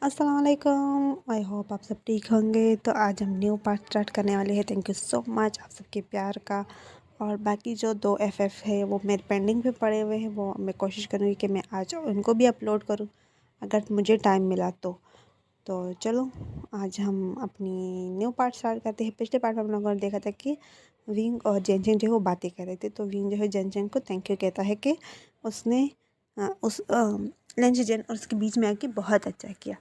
अस्सलाम वालेकुम। I hope आप सब ठीक होंगे। तो आज हम न्यू पार्ट स्टार्ट करने वाले हैं। थैंक यू सो मच आप सबके प्यार का। और बाकी जो 2 FF है वो मेरे पेंडिंग पे पड़े हुए हैं, वो मैं कोशिश करूँगी कि मैं आज उनको भी अपलोड करूँ अगर मुझे टाइम मिला तो चलो आज हम अपनी न्यू पार्ट स्टार्ट करते हैं। पिछले पार्ट में हम लोगों ने देखा था कि विंग और जेनचेंग जो है वो बातें कर रहे थे। तो विंग जो है जेनचेंग को थैंक यू कहता है कि उसने उस लेंचजेन और उसके बीच में आके बहुत अच्छा किया।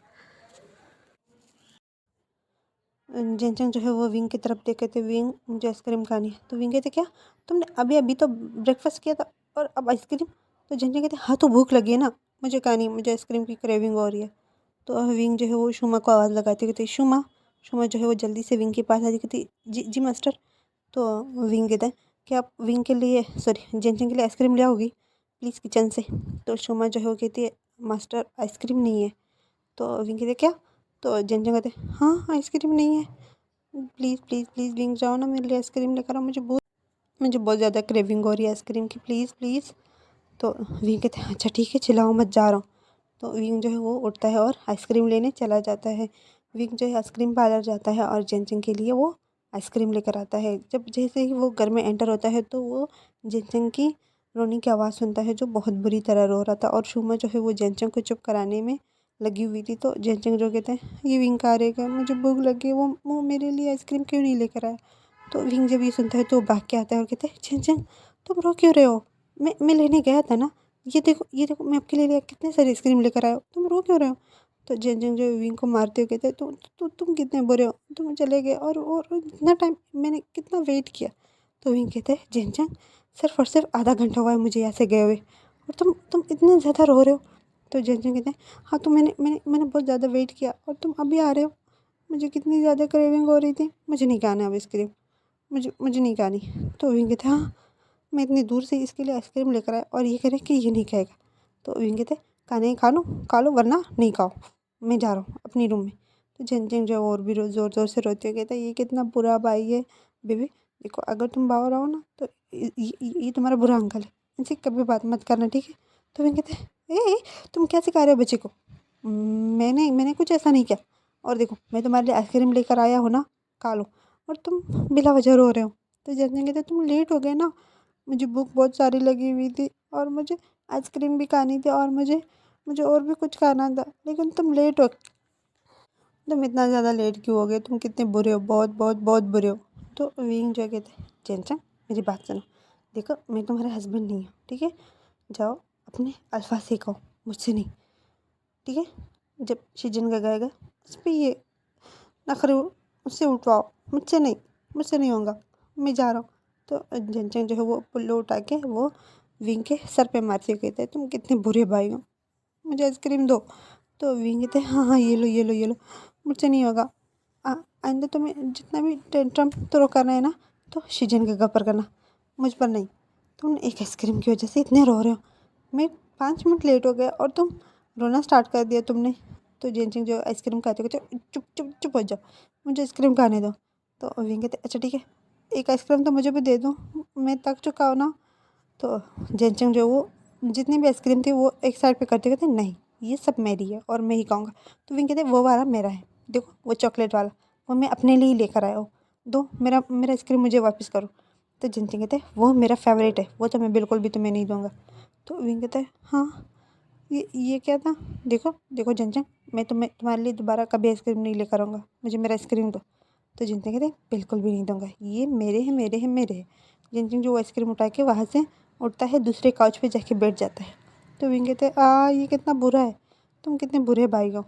जेनचेंग जो है वो विंग की तरफ देखे थे, विंग मुझे आइसक्रीम खानी है। तो विंग कहते क्या तुमने अभी अभी तो ब्रेकफास्ट किया था और अब आइसक्रीम। तो जेनचेंग कहते हाँ तो भूख लगी है ना, मुझे खानी है, मुझे आइसक्रीम की क्रेविंग हो रही है। तो विंग जो है वो शुमा को आवाज़ लगाती कहती शुमा। शुमा जो है वो जल्दी से विंग के पास आती कहती जी जी मास्टर। तो विंग कहता है कि आप विंग के लिए सॉरी जेनचेंग के लिए आइसक्रीम ले आओगी प्लीज़ किचन से। तो शुमा जो है वो कहती है मास्टर आइसक्रीम नहीं है। तो विंग कहते क्या। तो जेनचेंग कहते हाँ आइसक्रीम नहीं है, प्लीज़ प्लीज़ प्लीज़ विंग जाओ ना मेरे लिए आइसक्रीम लेकर आओ, मुझे बहुत ज़्यादा क्रेविंग हो रही है आइसक्रीम की, प्लीज़ प्लीज़। तो विंग कहते हैं अच्छा ठीक है चिल्लाओ मत जा रहा हूँ। तो विंग जो है वो उठता है और आइसक्रीम लेने चला जाता है। विंग जो है आइसक्रीम पार्लर जाता है और जेनचेंग के लिए वो आइसक्रीम लेकर आता है। जब जैसे ही वो घर में एंटर होता है तो वो जेनचेंग की रोने की आवाज़ सुनता है जो बहुत बुरी तरह रो रहा था। और शुमा जो है वो जेनचेंग को चुप कराने में लगी हुई थी। तो जेनचेंग जो कहते हैं ये विंग कहाँ रह गया, मुझे भूख लगी है, वो मेरे लिए आइसक्रीम क्यों नहीं लेकर आया। तो विंग जब ये सुनता है तो भाग के आता है और कहते हैं जेनचेंग तुम रो क्यों रहे हो, मैं लेने गया था ना, ये देखो मैं आपके लिए कितने सारे आइसक्रीम लेकर आया हूँ, तुम रो क्यों रहे हो। तो जेनचेंग जो विंग को मारते हुए कहते हैं तुम कितने बुरे हो, तुम चले गए और इतना टाइम मैंने कितना वेट किया। तो विंग कहते हैं जेनचेंग सिर्फ और सिर्फ आधा घंटा हुआ है मुझे यहाँ से गए हुए और तुम इतने ज़्यादा रो रहे हो। तो जेनचेंग कहते हैं हाँ तो मैंने बहुत ज़्यादा वेट किया और तुम अभी आ रहे हो, मुझे कितनी ज़्यादा क्रेविंग हो रही थी, मुझे नहीं खाना अब आइसक्रीम, मुझे नहीं खानी। तो विंग कहते हाँ मैं इतनी दूर से इसके लिए आइसक्रीम लेकर आया और ये कह रहे कि ये नहीं खाएगा। तो विंग कहते खाने खा लो वरना नहीं खाओ, मैं जा रहा हूँ अपनी रूम में। तो झनझन जो है और भी ज़ोर ज़ोर से रोती है, कहता है ये कितना बुरा भाई है। बेबी देखो अगर तुम बाहर आओ ना तो ये तुम्हारा बुरा अंकल है, इनसे कभी बात मत करना ठीक है। तो विंग कहते ए तुम क्या सिखा रहे हो बच्चे को, मैंने कुछ ऐसा नहीं किया, और देखो मैं तुम्हारे लिए आइसक्रीम लेकर आया हूँ ना, खा लो, और तुम बिला वजह रो रहे हो। तो झनझन कहते तुम लेट हो गए ना, मुझे भूख बहुत सारी लगी हुई थी और मुझे आइसक्रीम भी खानी थी और मुझे मुझे और भी कुछ खाना था, लेकिन तुम लेट हो, तुम इतना ज़्यादा लेट क्यों हो गए, तुम कितने बुरे हो, बहुत बहुत बहुत बुरे हो। तो विंग जो कहते हैं चंचन मेरी बात सुनो, देखो मैं तुम्हारे हस्बैंड नहीं हूँ ठीक है, जाओ अपने अल्फाज सीखो मुझसे नहीं, ठीक है। जब सीजन का गाएगा उस पर ये नखरे उससे उठवाओ, मुझसे नहीं होगा, मैं जा रहा हूँ। तो झंझन जो है वो पुल्लो उठा के वो विंग के सर पे मारते हुए कहते हैं तुम कितने बुरे भाई हो, मुझे आइसक्रीम दो। तो विंग कहते हैं हाँ हाँ ये लो ये लो ये लो, मुझसे नहीं होगा। आइंदा तुम्हें जितना भी टेंट्रम तो करना है ना तो सीजन के ऊपर करना, मुझ पर नहीं। तुम एक आइसक्रीम की वजह से इतने रो रहे हो, मैं 5 मिनट लेट हो गया और तुम रोना स्टार्ट कर दिया तुमने। तो जेनचिंग जो आइसक्रीम खाते कहते चुप चुप चुप हो जाओ, मुझे आइसक्रीम खाने दो। तो विंग कहते अच्छा ठीक है, एक आइसक्रीम तो मुझे भी दे दो, मैं थक चुका हूँ ना। तो जेनचिंग जो वो जितनी भी आइसक्रीम थी वो एक साइड पे करते कहते नहीं ये सब मेरी है और मैं ही खाऊंगा। तो विंग कहते वो वाला मेरा है, देखो वो चॉकलेट वाला वो मैं अपने लिए ही लेकर आया हूँ, दो मेरा मेरा आइसक्रीम मुझे वापस करो। तो जेनचिंग कहते वो मेरा फेवरेट है, वो तो मैं बिल्कुल भी तुम्हें नहीं दूंगा। तो विंग कहता है हाँ ये क्या था, देखो देखो झंझन मैं तुम्हारे लिए दोबारा कभी आइसक्रीम नहीं लेकर आऊँगा, मुझे मेरा आइसक्रीम दो। तो झंझन कहते बिल्कुल भी नहीं दूंगा, ये मेरे हैं मेरे हैं मेरे हैं। झंझन जो आइसक्रीम उठा के वहाँ से उठता है दूसरे काउच पे जाके बैठ जाता है। तो विंग कहते ये कितना बुरा है, तुम कितने बुरे भाई हो।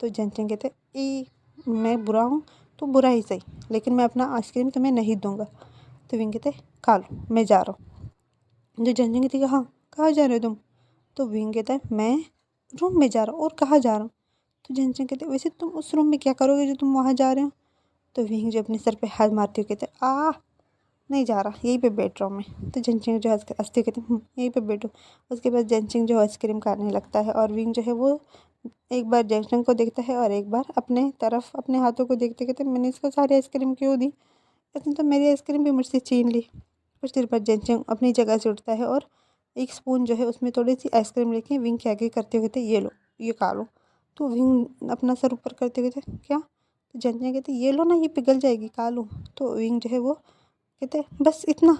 तो झंझन कहते ई मैं बुरा हूँ तो बुरा ही सही, लेकिन मैं अपना आइसक्रीम तुम्हें नहीं दूंगा। तो विंग कहते खा लो मैं जा रहा हूँ। जो झंझन कहती हाँ कहाँ जा रहे हो तुम। तो विंग कहता है मैं रूम में जा रहा हूँ, और कहाँ जा रहा हूँ। तो झंझन कहते वैसे तुम उस रूम में क्या करोगे जो तुम वहाँ जा रहे हो। तो विंग जो अपने सर पे हाथ मारते हुए कहते नहीं जा रहा, यहीं पे बैठ रहा हूँ मैं। तो जेनचिंग जो है हंसते कहते यहीं पे बैठो। उसके बाद जेनचिंग जो आइसक्रीम खाने लगता है और विंग जो है वो एक बार जेनचिंग को देखता है और एक बार अपने तरफ अपने हाथों को देखते कहते मैंने इसको सारी आइसक्रीम क्यों दी, इसने तो मेरी आइसक्रीम भी मुझसे छीन ली। कुछ देर बाद जेनचिंग अपनी जगह से उठता है और एक स्पून जो है उसमें थोड़ी सी आइसक्रीम लेके विंग के आगे करते हुए कहते ये लो ये खा लो। तो विंग अपना सर ऊपर करते हुए कहते क्या, तो जंजन कहते ये लो ना, ये पिघल जाएगी, खा लो। तो विंग जो है वो कहते बस इतना,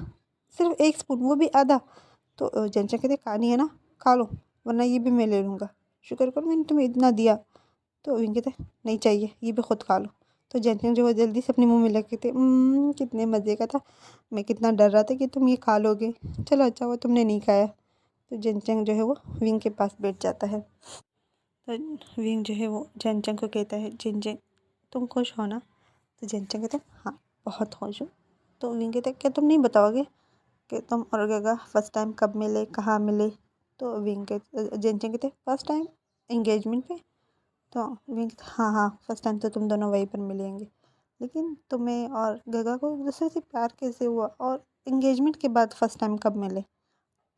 सिर्फ 1 स्पून, वो भी आधा। तो जंजन कहते कहानी है ना, खा लो, वरना ये भी मैं ले लूँगा, शुक्र करो मैंने तुम्हें इतना दिया। तो विंग कहते नहीं चाहिए, ये भी खुद खा लो। तो जंजन जो है जल्दी से अपने मुँह में लगे थे, कितने मज़े का था, मैं कितना डर रहा था कि तुम ये खा लोगे, चलो अच्छा हुआ तुमने नहीं खाया। तो जंजन जो है वो विंग के पास बैठ जाता है। तो विंग जो है वो जंजन को कहता है जिनजन तुम खुश हो ना। तो जंजन कहता है हाँ बहुत खुश हूँ। तो विंग कहता है क्या तुम नहीं बताओगे कि तुम और गगा फर्स्ट टाइम कब मिले, कहाँ मिले। तो विंग के जंजन कहते फर्स्ट टाइम एंगेजमेंट पे। तो विंग हाँ हाँ फर्स्ट टाइम तो तुम दोनों वहीं पर मिलेंगे, लेकिन तुम्हें और गगा को एक दूसरे से प्यार कैसे हुआ, और एंगेजमेंट के बाद फर्स्ट टाइम कब मिले।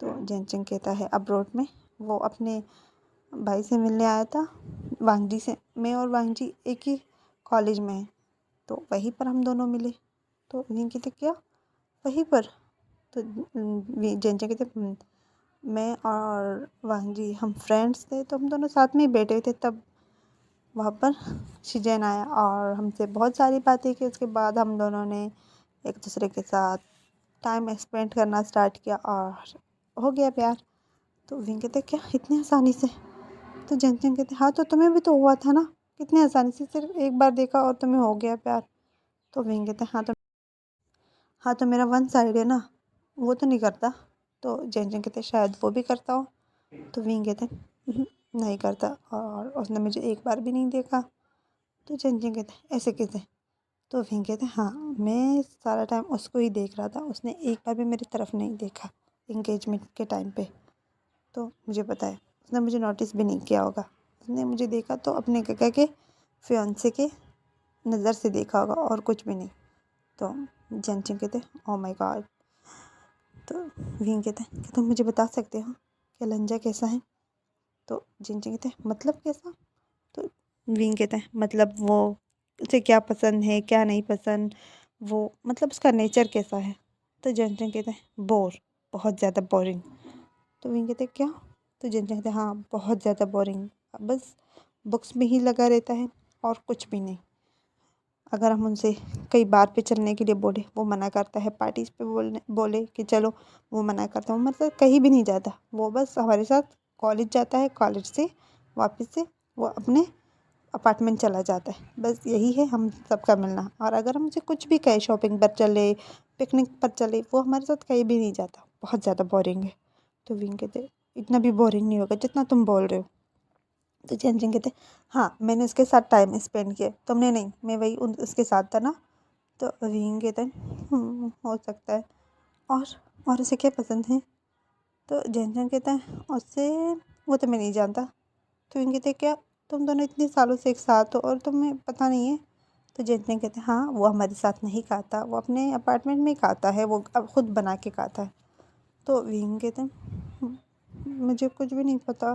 तो जंजन कहता है अब्रोड में, वो अपने भाई से मिलने आया था, वांगजी से। मैं और वांगजी एक ही कॉलेज में हैं, तो वहीं पर हम दोनों मिले। तो विंग कहते क्या वहीं पर। तो जंजन कहते मैं और वांगजी हम फ्रेंड्स थे, तो हम दोनों साथ में ही बैठे हुए थे, तब वहाँ पर शिजन आया और हमसे बहुत सारी बातें की। उसके बाद हम दोनों ने एक दूसरे के साथ टाइम स्पेंड करना स्टार्ट किया और हो गया प्यार। तो विंग कहते क्या इतनी आसानी से। तो जंजन कहते हाँ तो तुम्हें भी तो हुआ था ना, कितनी आसानी से, सिर्फ एक बार देखा और तुम्हें हो गया प्यार। तो विंग कहते हाँ तो मेरा वन साइड है ना, वो तो नहीं करता। तो जंजन कहते शायद वो भी करता हो। तो विंग कहते नहीं करता, और उसने मुझे एक बार भी नहीं देखा। तो जंजन कहते ऐसे कैसे। तो विंग कहते हाँ मैं सारा टाइम उसको ही देख रहा था, उसने एक बार भी मेरी तरफ नहीं देखा एंगेजमेंट के टाइम पे। तो मुझे पता है उसने मुझे नोटिस भी नहीं किया होगा, उसने मुझे देखा तो अपने गगा के फियांसे के नज़र से देखा होगा और कुछ भी नहीं। तो जंजन कहते ओ माय गॉड। तो विंग कहते हैं कि तुम मुझे बता सकते हो कि लंजा कैसा है। तो जंजन कहते हैं मतलब कैसा। तो विंग कहते हैं मतलब वो उसे क्या पसंद है क्या नहीं पसंद, वो मतलब उसका नेचर कैसा है। तो जंजन कहते हैं बोर, बहुत ज़्यादा बोरिंग। तो विंग कहते हैं क्या। तो जंजन कहते हैं हाँ बहुत ज़्यादा बोरिंग, बस बुक्स में ही लगा रहता है और कुछ भी नहीं। अगर हम उनसे कई बार पे चलने के लिए बोले वो मना करता है, पार्टीज़ पे बोले कि चलो वो मना करता है, वो मतलब कहीं भी नहीं जाता, वो बस हमारे साथ कॉलेज जाता है, कॉलेज से वापस से वो अपने अपार्टमेंट चला जाता है, बस यही है हम सबका मिलना। और अगर हम उसे कुछ भी कहे शॉपिंग पर चले, पिकनिक पर चले, वो हमारे साथ कहीं भी नहीं जाता, बहुत ज़्यादा बोरिंग है। तो विंग कहते इतना भी बोरिंग नहीं होगा जितना तुम बोल रहे हो। तो जंजन कहते हाँ मैंने उसके साथ टाइम स्पेंड किया, तुमने नहीं, मैं वही उसके साथ था ना। तो विंग कहते हो सकता है। और उसे क्या पसंद है। तो जंजन कहता है उससे वो तो मैं नहीं जानता। तो विंग कहते क्या तुम दोनों इतने सालों से एक साथ हो और तुम्हें पता नहीं है। तो जंजन कहते हाँ वो हमारे साथ नहीं खाता, वो अपने अपार्टमेंट में ही खाता है, वो अब खुद बना के खाता है। तो विंग कहते मुझे कुछ भी नहीं पता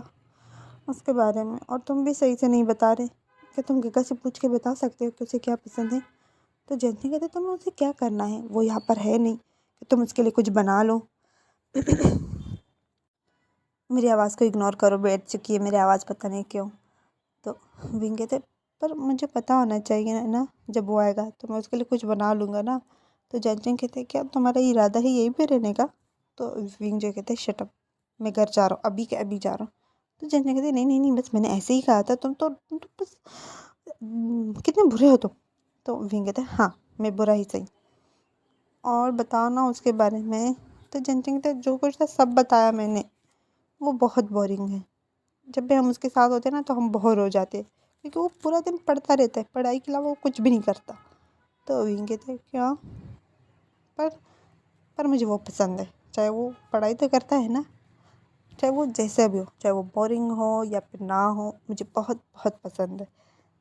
उसके बारे में, और तुम भी सही से नहीं बता रहे, क्या तुम गगा से पूछ के बता सकते हो कि उसे क्या पसंद है। तो जंजन कहते तुम्हें उसे क्या करना है, वो यहाँ पर है नहीं कि तुम उसके लिए कुछ बना लो। मेरी आवाज़ को इग्नोर करो, बैठ चुकी है मेरी आवाज़ पता नहीं क्यों। तो विंग कहते पर मुझे पता होना चाहिए ना, जब वो आएगा तो मैं उसके लिए कुछ बना लूँगा ना। तो जंजन कहते क्या तुम्हारा इरादा है यहीं पे रहने का। तो विंग जो कहते शटअप, मैं घर जा रहा हूँ, अभी के अभी जा रहा हूँ। तो जंजन कहते नहीं नहीं नहीं बस मैंने ऐसे ही कहा था, तुम तो बस कितने बुरे हो तुम। तो विंग कहते हाँ मैं बुरा ही सही, और बताओ ना उसके बारे में। तो जंजन कहते जो कुछ था सब बताया मैंने, वो बहुत बोरिंग है, जब भी हम उसके साथ होते हैं ना तो हम बोर हो जाते हैं, क्योंकि वो पूरा दिन पढ़ता रहता है, पढ़ाई के अलावा वो कुछ भी नहीं करता। तो विंग कहते क्या पर मुझे वो पसंद है, चाहे वो पढ़ाई तो करता है ना, चाहे वो जैसे भी हो, चाहे वो बोरिंग हो या फिर ना हो, मुझे बहुत बहुत पसंद है।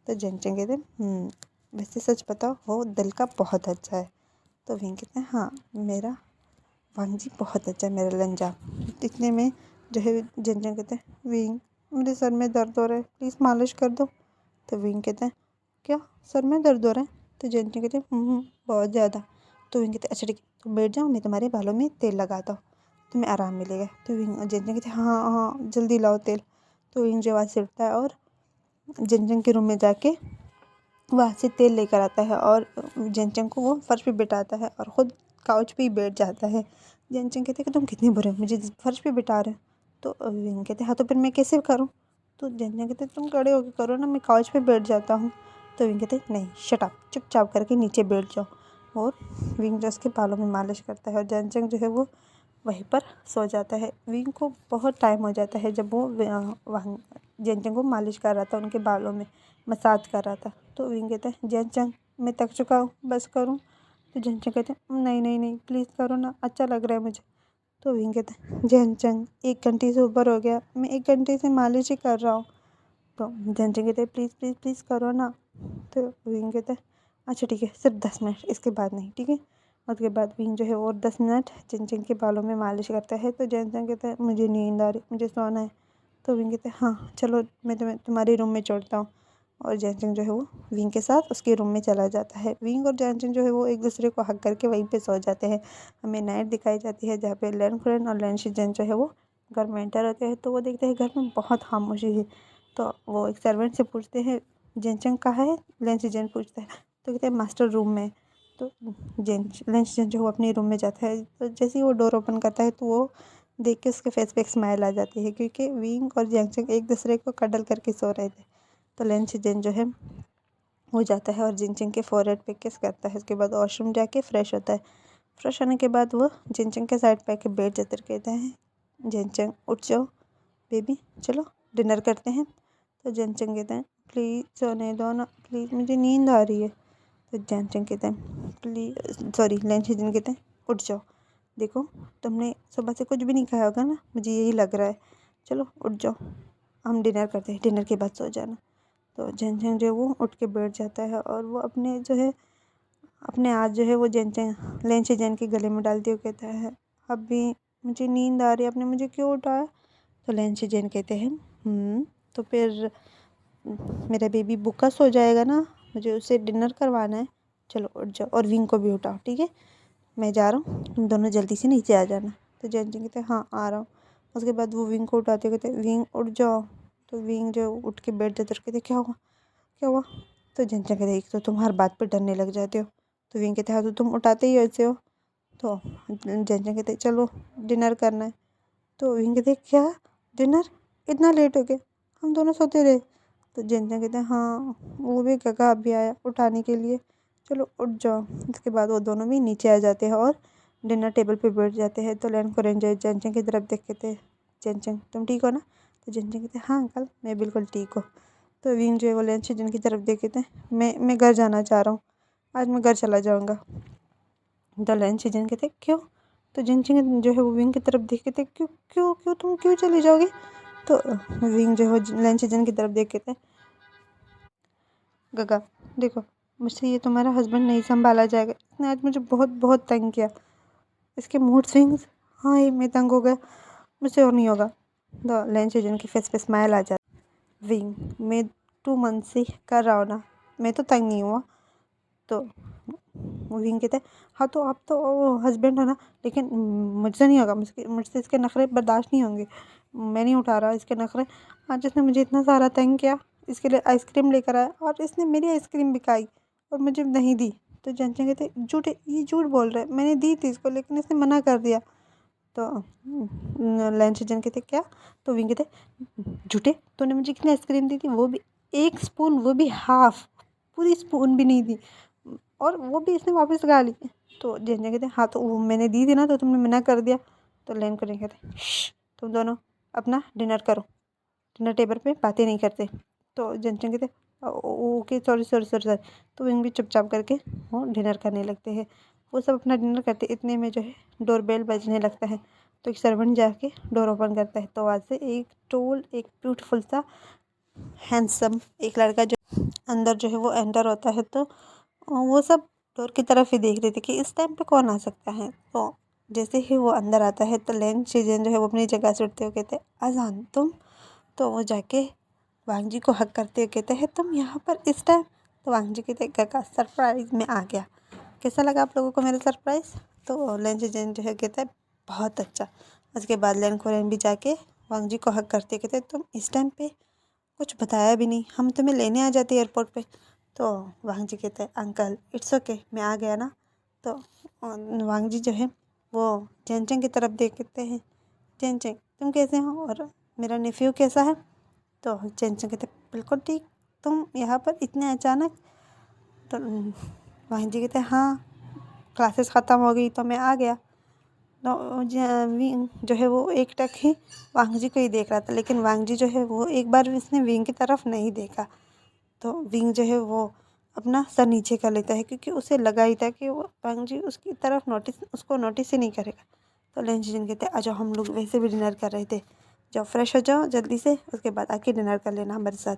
तो जंजन कहते वैसे सच बताओ वो दिल का बहुत अच्छा है। तो विंग कहते हैं हाँ मेरा वांगजी बहुत अच्छा है, मेरा लंजा। इतने में जो है जंजन कहते हैं विंग मेरे सर में दर्द हो रहा है, प्लीज़ मालिश कर दो। तो विंग कहते हैं क्या सर में दर्द हो रहा है। तो जंजन कहते हैं बहुत ज़्यादा। तो विंग कहते हैं अच्छा ठीक है तो बैठ जाओ, मैं तुम्हारे बालों में तेल लगाता हूँ, तुम्हें आराम मिलेगा। तो विंग जंजन कहते हैं हाँ हाँ जल्दी लाओ तेल। तो विंग जो आवाज़ से उठता है और जेनचंग के रूम में जाके वहाँ से तेल लेकर आता है और जेनचंग को वो फर्श पे बिठाता है और ख़ुद काउच पे ही बैठ जाता है। जेनचंग कहते हैं कि तुम कितने बुरे हो, मुझे फर्श पे बिठा रहे हो। तो विंग कहते हैं हाँ तो फिर मैं कैसे करूँ। तो जेनचंग कहते हैं तुम खड़े होकर करो ना, मैं काउच पे बैठ जाता हूँ। तो विंग कहते हैं नहीं, शट अप, चुपचाप करके नीचे बैठ जाओ। और विंग जो उसके बालों में मालिश करता है और जेनचंग जो है वो वहीं पर सो जाता है। विंग को बहुत टाइम हो जाता है जब वो वहाँ जेनचंग को मालिश कर रहा था, उनके बालों में मसाज कर रहा था। तो विंग कहता है जेनचंग मैं थक चुका हूँ, बस करूँ। तो जेनचंग कहते हैं नहीं नहीं नहीं, प्लीज़ करो ना, अच्छा लग रहा है मुझे। तो विंग कहते हैं जेनचंग 1 घंटे से ऊपर हो गया, मैं 1 घंटे से मालिश ही कर रहा हूँ। तो जेनचंग कहते हैं प्लीज़ प्लीज़ प्लीज़ करो ना। तो विंग कहते हैं अच्छा ठीक है, सिर्फ 10 मिनट, इसके बाद नहीं, ठीक है। उसके बाद विंग जो है और 10 मिनट जेनचंग के बालों में मालिश करता है। तो जेनचंग कहता है मुझे नींद आ रही, मुझे सोना है। तो विंग कहते हैं हाँ चलो, मैं तुम्हारे रूम में छोड़ता हूँ। और जेनचंग जो है वो विंग के साथ उसके रूम में चला जाता है। विंग और जेनचंग जो है वो एक दूसरे को हग करके वहीं पे सो जाते हैं। हमें नाइट दिखाई जाती है जहाँ पे लेन खुरेन और लेन शीजन जो है वो घर में एंटर होते हैं। तो वो देखते हैं घर में बहुत खामोशी है। तो वो एक सर्वेंट से पूछते हैं जेनचंग कहाँ है। लेन शीजन पूछता है तो कहते हैं मास्टर रूम में। तो लेन शीजन जो है वो अपने रूम में जाता है। तो जैसे ही वो डोर ओपन करता है तो वो देख के उसके फेस पे एक स्माइल आ जाती है, क्योंकि विंग और जेनचंग एक दूसरे को कडल करके सो रहे थे। तो लेन शीजन जो है हो जाता है और जेनचंग के फोrehead पे किस करता है। उसके बाद वॉशरूम जाके फ्रेश होता है। फ्रेश होने के बाद वो जेनचंग के साइड पे आके बैठ जाते कहते हैं जेनचंग उठ जाओ बेबी, चलो डिनर करते हैं। तो जेनचंग कहते हैं प्लीज़ सोने दो ना, प्लीज़ मुझे नींद आ रही है। तो जेनचंग कहते हैं प्लीज़, सॉरी लेन शीजन कहते हैं उठ जाओ, देखो तुमने सुबह से कुछ भी नहीं खाया होगा ना, मुझे यही लग रहा है, चलो उठ जाओ, हम डिनर करते हैं, डिनर के बाद सो जाना। तो जेनचंग जो है वो उठ के बैठ जाता है और वो अपने जो है अपने हाथ जो है वो जेनचंग लेन शीजन के गले में डालते हुए कहता है अभी मुझे नींद आ रही है, आपने मुझे क्यों उठाया। तो लेन शीजन कहते हैं तो फिर मेरा बेबी भूखा सो जाएगा ना, मुझे उसे डिनर करवाना है, चलो उठ जाओ और विंग को भी उठाओ, ठीक है, मैं जा रहा हूँ, तुम दोनों जल्दी से नीचे आ जाना। तो जेनचंग कहते हैं हाँ आ रहा हूँ। उसके बाद वो विंग को उठाते कहते विंग उठ जाओ। तो विंग जो उठ के बैठ जाते कहते क्या हुआ क्या हुआ। तो जेनचंग कहते एक तो तुम हर बात पे डरने लग जाते हो। तो विंग कहते हाँ तो तुम उठाते ही ऐसे हो। तो जेनचंग कहते चलो डिनर करना है। तो विंग कहते क्या डिनर, इतना लेट हो गया, हम दोनों सोते रहे। तो जेनचंग कहते हैं हाँ वो भी गगा अभी आया उठाने के लिए, चलो उठ जाओ। उसके बाद वो दोनों भी नीचे आ जाते हैं और डिनर टेबल पे बैठ जाते हैं। तो लैन कुरन जो जेनचंग की तरफ देख कहते जेनचंग तुम ठीक हो ना। तो जेनचंग कहते हाँ अंकल मैं बिल्कुल ठीक हूँ। तो विंग जो है वो लैन शीजन की तरफ देख कहते हैं मैं घर जाना चाह रहा हूँ, आज मैं घर चला जाऊँगा। तो लैन शीजन कहते क्यों। तो जेनचंग जो है वो विंग की तरफ देख कहते क्यों क्यों क्यों तुम क्यों चले जाओगे। तो विंग जो है लैन शीजन की तरफ देख कहते गगा देखो मुझसे ये तुम्हारा हस्बैंड नहीं संभाला जाएगा, इसने आज मुझे बहुत बहुत तंग किया, इसके मूड स्विंग्स, हाँ ये मैं तंग हो गया, मुझसे और नहीं होगा। द लेन शीजन के फेस पे स्माइल आ जाती। विंग मैं 2 मंथ से कर रहा हूँ ना, मैं तो तंग नहीं हुआ। तो विंग कहते हैं हाँ तो आप तो हस्बैंड हो ना, लेकिन मुझसे नहीं होगा, मुझसे इसके नखरे बर्दाश्त नहीं होंगे, मैं नहीं उठा रहा इसके नखरे। आज इसने मुझे इतना सारा तंग किया, इसके लिए आइसक्रीम लेकर आया और इसने मेरी आइसक्रीम भी खाई और मुझे नहीं दी। तो जेनचंग कहते झूठे, ये झूठ बोल रहा है, मैंने दी थी इसको लेकिन इसने मना कर दिया। तो लैन शीजन कहते क्या। तो विंग कहते झूठे, तूने मुझे कितनी आइसक्रीम दी थी, वो भी 1 स्पून, वो भी हाफ, पूरी स्पून भी नहीं दी, और वो भी इसने वापस खा ली। तो जेनचंग कहते हाँ तो वो मैंने दी थी ना, तो तुमने मना कर दिया। तो लैन कुरन कहते तुम दोनों अपना डिनर करो, डिनर टेबल पे बातें नहीं करते। तो जेनचंग कहते okay sorry sorry sorry sorry. तो विंग भी चुपचाप करके वो डिनर करने लगते हैं। वो सब अपना डिनर करते इतने में जो है डोरबेल बजने लगता है। तो एक सर्वेंट जाके डोर ओपन करता है। तो वहाँ से एक टोल एक ब्यूटीफुल सा हैंडसम एक लड़का जो अंदर जो है वो एंटर होता है। तो वो सब डोर की तरफ ही देख रहे थे कि इस टाइम पे कौन आ सकता है। तो जैसे ही वो अंदर आता है तो लैन शीजन जो है वो अपनी जगह से उठते हुए कहते अजान तुम। तो वो जाके वांग जी को हक करते हुए कहते हैं तुम यहाँ पर इस टाइम। तो वांग जी कहते काका सरप्राइज़ में आ गया, कैसा लगा आप लोगों को मेरा सरप्राइज़। तो लेन शीजन जो है कहता है बहुत अच्छा। उसके बाद लेन कुरन भी जाके वांग जी को हक करते कहते तुम इस टाइम पे कुछ बताया भी नहीं, हम तुम्हें लेने आ जाते एयरपोर्ट पे। तो वांग जी कहते हैं अंकल इट्स ओके, मैं आ गया ना। तो वांग जी जो है वो चेंचन की तरफ देखते हैं, चेंचन तुम कैसे हो और मेरा नेफ्यू कैसा है। तो चेंचन कहते बिल्कुल ठीक, तुम यहाँ पर इतने अचानक। तो वांग जी कहते हाँ, क्लासेस ख़त्म हो गई तो मैं आ गया। तो विंग जो है वो एक टक ही वांग जी को ही देख रहा था, लेकिन वांग जी जो है वो एक बार भी उसने विंग की तरफ नहीं देखा। तो विंग जो है वो अपना सर नीचे कर लेता है, क्योंकि उसे लगा ही था कि वो वांग जी उसकी तरफ उसको नोटिस ही नहीं करेगा। तो लेंचजिन कहते आ जाओ, हम लोग वैसे भी डिनर कर रहे थे, जाओ फ्रेश हो जाओ जल्दी से, उसके बाद आके डिनर कर लेना हमारे साथ।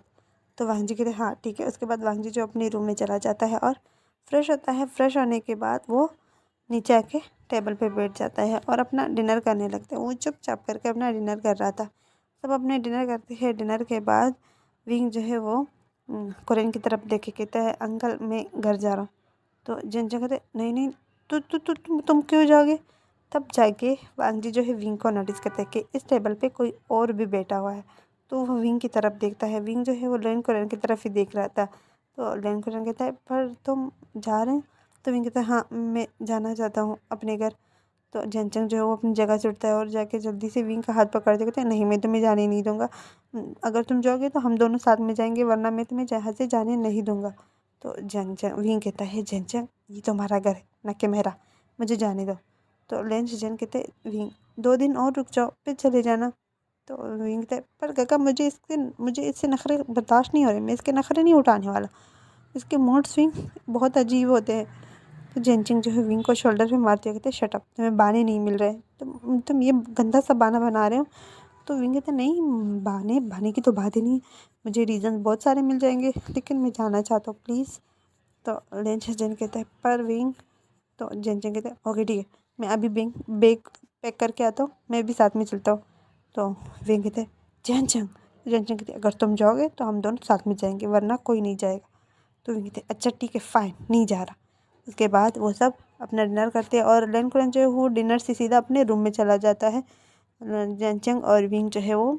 तो वांग जी कहते हाँ ठीक है। उसके बाद वांग जी जो अपने रूम में चला जाता है और फ्रेश होता है। फ्रेश होने के बाद वो नीचे आके टेबल पे बैठ जाता है और अपना डिनर करने लगता है। वो चुपचाप करके अपना डिनर कर रहा था। सब अपने डिनर करते हैं। डिनर के बाद विंग जो है वो कोरियन की तरफ देख के कहता है अंकल मैं घर जा रहा हूँ। तो जिनचंग कहते नहीं नहीं, तुम क्यों जाओगे। तब जाके वांग जी जो है विंग को नोटिस करते हैं कि इस टेबल पे कोई और भी बैठा हुआ है। तो वो विंग की तरफ देखता है। विंग जो है वो लेन कोरियन की तरफ ही देख रहा था। तो लेन कोरियन कहता है पर तुम जा रहे हो। तो विंग कहता है हाँ मैं जाना चाहता हूँ अपने घर। तो जनचंग जो है वो अपनी जगह से उठता है और जाके जल्दी से विंग का हाथ पकड़ के कहते हैं नहीं मैं तुम्हें जाने नहीं दूंगा। अगर तुम जाओगे तो हम दोनों साथ में जाएंगे, वरना मैं तुम्हें जहाँ से जाने नहीं दूंगा। तो जनचंग विंग कहता है जनचंग ये तो हमारा घर है न कि मेरा, मुझे जाने दो। तो लेंस जन कहते विंग 2 दिन और रुक जाओ फिर चले जाना। तो विंग कहता है पर काका मुझे इससे नखरे बर्दाश्त नहीं हो रहे, मैं इसके नखरे नहीं उठाने वाला, इसके मूड स्विंग बहुत अजीब होते हैं। तो जेनचिंग जो है विंग को शोल्डर पे मारते हुए कहते शट अप, तुम्हें बहाने नहीं मिल रहे, तुम ये गंदा सा बहाना बना रहे हो। तो विंग कहते नहीं, बहाने बहाने की तो बात ही नहीं, मुझे रीज़न बहुत सारे मिल जाएंगे, लेकिन मैं जाना चाहता हूँ प्लीज़। तो लेंस जेन कहता है पर विंग। तो जेनचिंग कहते हैं ओके ठीक है, मैं अभी बैग पैक करके आता हूँ, मैं भी साथ में चलता हूँ। तो विंग कहते हैं जेनचिंग। जेनचिंग कहते अगर तुम जाओगे तो हम दोनों साथ में जाएंगे, वरना कोई नहीं जाएगा। तो विंग कहते अच्छा ठीक है फाइन, नहीं जा रहा। उसके बाद वो सब अपना डिनर करते हैं और लेन कुरन जो है वो डिनर से सीधा अपने रूम में चला जाता है। जनचंग और विंग जो है वो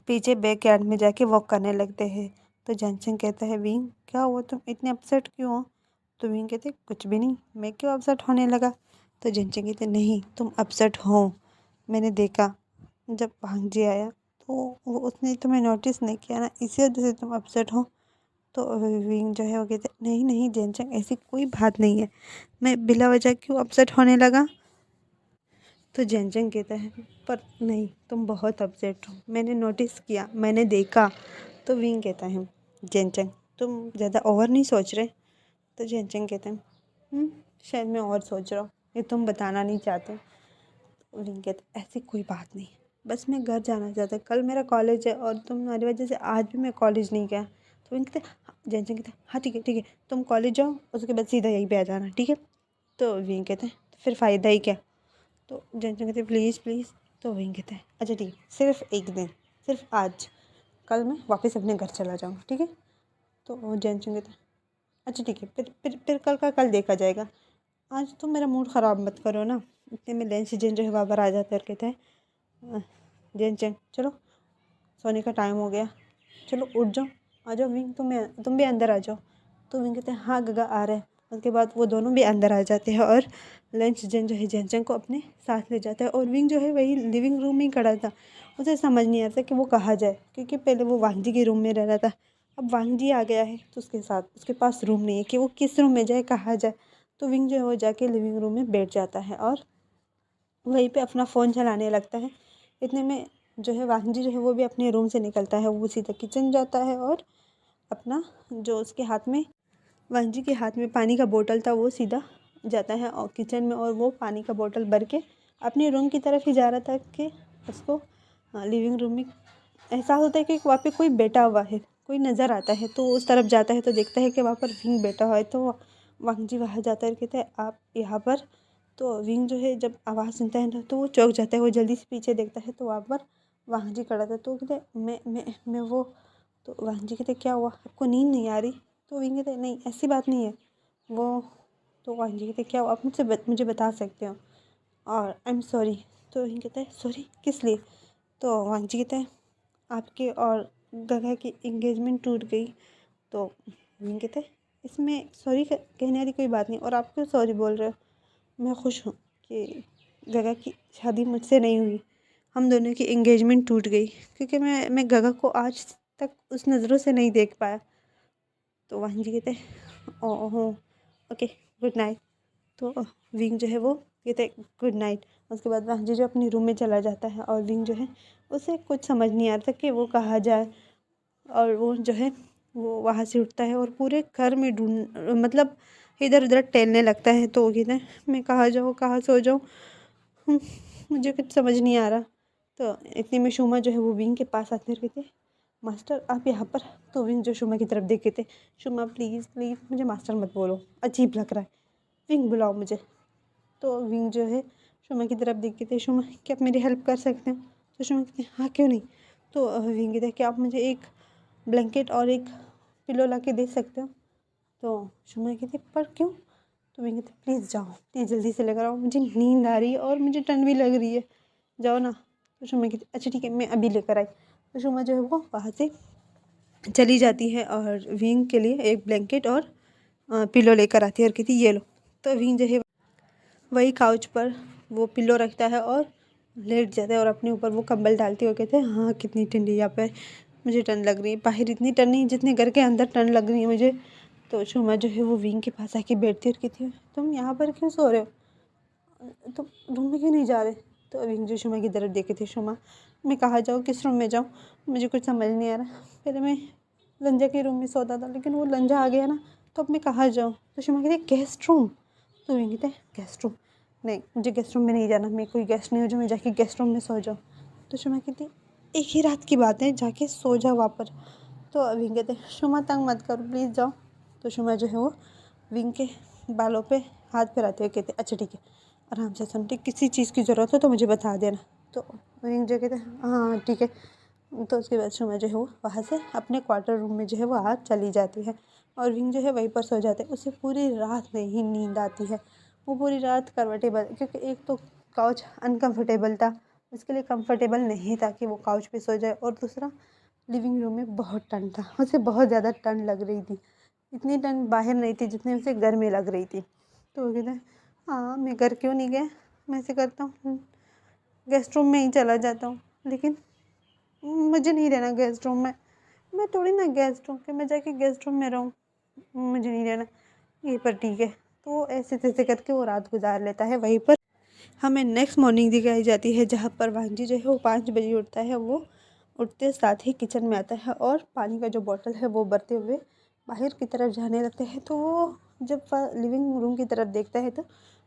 पीछे बैक यार्ड में जाके वॉक करने लगते हैं। तो जनचंग कहता है विंग क्या हुआ, तुम इतने अपसेट क्यों हो। तो विंग कहते कुछ भी नहीं, मैं क्यों अपसेट होने लगा। तो जनचंग कहते नहीं तुम अपसेट हो, मैंने देखा जब भांग जी आया तो वो उसने तुम्हें नोटिस नहीं किया ना, इसी वजह से तुम अपसेट हो। तो विंग जो है वो कहते नहीं नहीं जेनचंग ऐसी कोई बात नहीं है, मैं बिला वजह क्यों अपसेट होने लगा। तो जेनचंग कहता है पर नहीं तुम बहुत अपसेट हो, मैंने नोटिस किया, मैंने देखा। तो विंग कहता है जेनचंग तुम ज़्यादा ओवर नहीं सोच रहे। तो जेनचंग कहते हैं शायद मैं और सोच रहा हूँ, ये तुम बताना नहीं चाहते। तो विंग कहते ऐसी कोई बात नहीं, बस मैं घर जाना चाहता, कल मेरा कॉलेज है और तुम्हारी वजह से आज भी मैं कॉलेज नहीं गया। तो विंग कहते जेनचंग कहते हाँ ठीक है तुम कॉलेज जाओ, उसके बाद सीधा यहीं पे आ जाना ठीक है। तो विंग कहते हैं तो फिर फ़ायदा ही क्या। तो जेनचंग कहते प्लीज़ प्लीज़। तो विंग कहते हैं अच्छा ठीक है सिर्फ एक दिन, सिर्फ आज, कल मैं वापस अपने घर चला जाऊँगा ठीक है। तो जेनचंग कहते हैं अच्छा ठीक है, फिर कल का कल देखा जाएगा, आज तो मेरा मूड ख़राब मत करो ना। इतने में लेंस जेन जो है वहाँ पर आ जाता है और कहते हैं जेनचंग चलो सोने का टाइम हो गया, चलो उठ जाओ, आ जाओ विंग, तुम भी अंदर आ जाओ। तो विंग कहते हैं हाँ गगा आ रहे हैं। उसके बाद वो दोनों भी अंदर आ जाते हैं और लंच जन जो है जेनचंग को अपने साथ ले जाता है। और विंग जो है वही लिविंग रूम में ही खड़ा था, उसे समझ नहीं आता कि वो कहाँ जाए, क्योंकि पहले वो वांग जी के रूम में रह रहा था, अब वांग जी आ गया है तो उसके साथ उसके पास रूम नहीं है कि वो किस रूम में जाए, कहाँ जाए। तो विंग जो है वो जाके लिविंग रूम में बैठ जाता है और वहीं पे अपना फ़ोन चलाने लगता है। इतने में जो है वांग जी जो है वो भी अपने रूम से निकलता है, वो सीधा किचन जाता है और अपना जो उसके हाथ में वांग जी के हाथ में पानी का बोतल था वो सीधा जाता है और किचन में, और वो पानी का बोतल भर के अपने रूम की तरफ ही जा रहा था कि उसको लिविंग रूम में एहसास होता है कि वहाँ पे कोई बैठा हुआ है, कोई नज़र आता है। तो उस तरफ जाता है तो देखता है कि वहाँ पर विंग बैठा हुआ है। तो वांग जी वहाँ जाता है और कहता है आप यहाँ पर। तो विंग जो है जब आवाज़ सुनता है ना तो वो चौंक जाता है, वो जल्दी से पीछे देखता है तो वहाँ पर वांग जी खड़ा था। तो कहते हैं मैं वो। तो वांग जी कहते क्या हुआ, आपको नींद नहीं आ रही। तो विंग कहते नहीं ऐसी बात नहीं है वो। तो वांग जी कहते क्या हुआ, आप मुझे बता सकते हो और आई एम सॉरी। तो विंग कहता है सॉरी किस लिए। तो वांग जी कहते हैं आपके और गगा की एंगेजमेंट टूट गई। तो विंग कहते इसमें सॉरी कहने वाली कोई बात नहीं, और आप क्यों सॉरी बोल रहे हो? मैं खुश हूँ कि गगा की शादी मुझसे नहीं हुई, हम दोनों की एंगेजमेंट टूट गई, क्योंकि मैं गगा को आज तक उस नज़रों से नहीं देख पाया। तो वाहन जी कहते ओहो ओके गुड नाइट। तो विंग जो है वो कहते गुड नाइट। उसके बाद वाहन जी जो अपने रूम में चला जाता है, और विंग जो है उसे कुछ समझ नहीं आ रहा था कि वो कहाँ जाए, और वो जो है वो वहाँ से उठता है और पूरे घर में ढूंढ मतलब इधर उधर टहलने लगता है। तो वो कहते हैं मैं कहाँ जाऊँ, कहाँ सो जाऊँ, मुझे कुछ समझ नहीं आ रहा। तो इतने में शुमा जो है वो विंग के पास आते रहते, मास्टर आप यहाँ पर। तो विंग जो शुमा की तरफ देखे थे, शुमा प्लीज़ प्लीज़ मुझे मास्टर मत बोलो, अजीब लग रहा है, विंग बुलाओ मुझे। तो विंग जो है शुमा की तरफ देखे थे, शुमा क्या आप मेरी हेल्प कर सकते हो? तो शुमा कहते हैं हाँ क्यों नहीं। तो विंग कहते हैं क्या आप मुझे एक ब्लैंकेट और एक पिलो ला के दे सकते हो? तो शुमा कहती पर क्यों? तो विंग कहते प्लीज़ जाओ, प्लीज़ जल्दी से लेकर आओ, मुझे नींद आ रही है और मुझे ठंड भी लग रही है, जाओ ना। तो शुमा कहती अच्छा ठीक है मैं अभी लेकर आई। तो शुमा जो है वो वहाँ से चली जाती है और विंग के लिए एक ब्लैंकेट और पिलो लेकर आती है और कहती ये लो। तो विंग जो है वही काउच पर वो पिलो रखता है और लेट जाता है और अपने ऊपर वो कंबल डालते हुए कहते हैं हाँ कितनी ठंडी यहाँ पे, मुझे ठंड लग रही है, बाहर इतनी ठंड नहीं जितने घर के अंदर ठंड लग रही है मुझे। तो शुमा जो है वो विंग के पास आके बैठती है और कहती है तुम यहाँ पर क्यों सो रहे हो, तुम रूम में क्यों नहीं जा रहे? तो विंग जो शुमा की तरफ देखे थे, शुमा मैं कहाँ जाऊँ, किस रूम में जाऊँ, मुझे कुछ समझ नहीं आ रहा, पहले मैं लंजा के रूम में सोता था लेकिन वो लंजा आ गया ना, तो अब मैं कहाँ जाऊँ? तो शुमा कहती गेस्ट रूम। तो विंग कहते गेस्ट रूम नहीं, मुझे गेस्ट रूम में नहीं जाना, मैं कोई गेस्ट नहीं हूँ जो मैं जाके गेस्ट रूम में सो जाऊँ। तो शुमा कहती एक ही रात की बात है, जाके सो जाओ वहाँ पर। तो विंग कहते शुमा तंग मत करो प्लीज़ जाओ। तो शुमा जो है वो विंग के बालों पे हाथ फिराते हुए कहते अच्छा ठीक है आराम से सुन, ठीक किसी चीज़ की ज़रूरत हो तो मुझे बता देना। तो विंग जो कहते हाँ ठीक है। तो उसके बाद शुमा जो है वो वहाँ से अपने क्वार्टर रूम में जो है वो आज चली जाती है, और विंग जो है वहीं पर सो जाते हैं। उसे पूरी रात नहीं नींद आती है, वो पूरी रात कंफर्टेबल, क्योंकि एक तो काउच अनकंफर्टेबल था, उसके लिए कंफर्टेबल नहीं था कि वो काउच पे सो जाए, और दूसरा लिविंग रूम में बहुत ठंड था, उसे बहुत ज़्यादा ठंड लग रही थी, इतनी ठंड बाहर नहीं थी जितनी उसे घर में लग रही थी। तो वो कहता है हाँ मैं घर क्यों नहीं गया, मैं ऐसे करता हूँ गेस्ट रूम में ही चला जाता हूँ, लेकिन मुझे नहीं रहना गेस्ट रूम में, मैं थोड़ी ना गेस्ट हूँ कि मैं जाके गेस्ट रूम में रहूँ, मुझे नहीं रहना यहीं पर ठीक है। तो ऐसे तैसे करके वो रात गुजार लेता है वहीं पर। हमें नेक्स्ट मॉर्निंग दिखाई जाती है जहाँ पर वांजी जो है वो 5 बजे उठता है, वो उठते साथ ही किचन में आता है और पानी का जो बॉटल है वो भरते हुए बाहर की तरफ जाने लगते हैं। तो वो जब लिविंग रूम की तरफ देखता है तो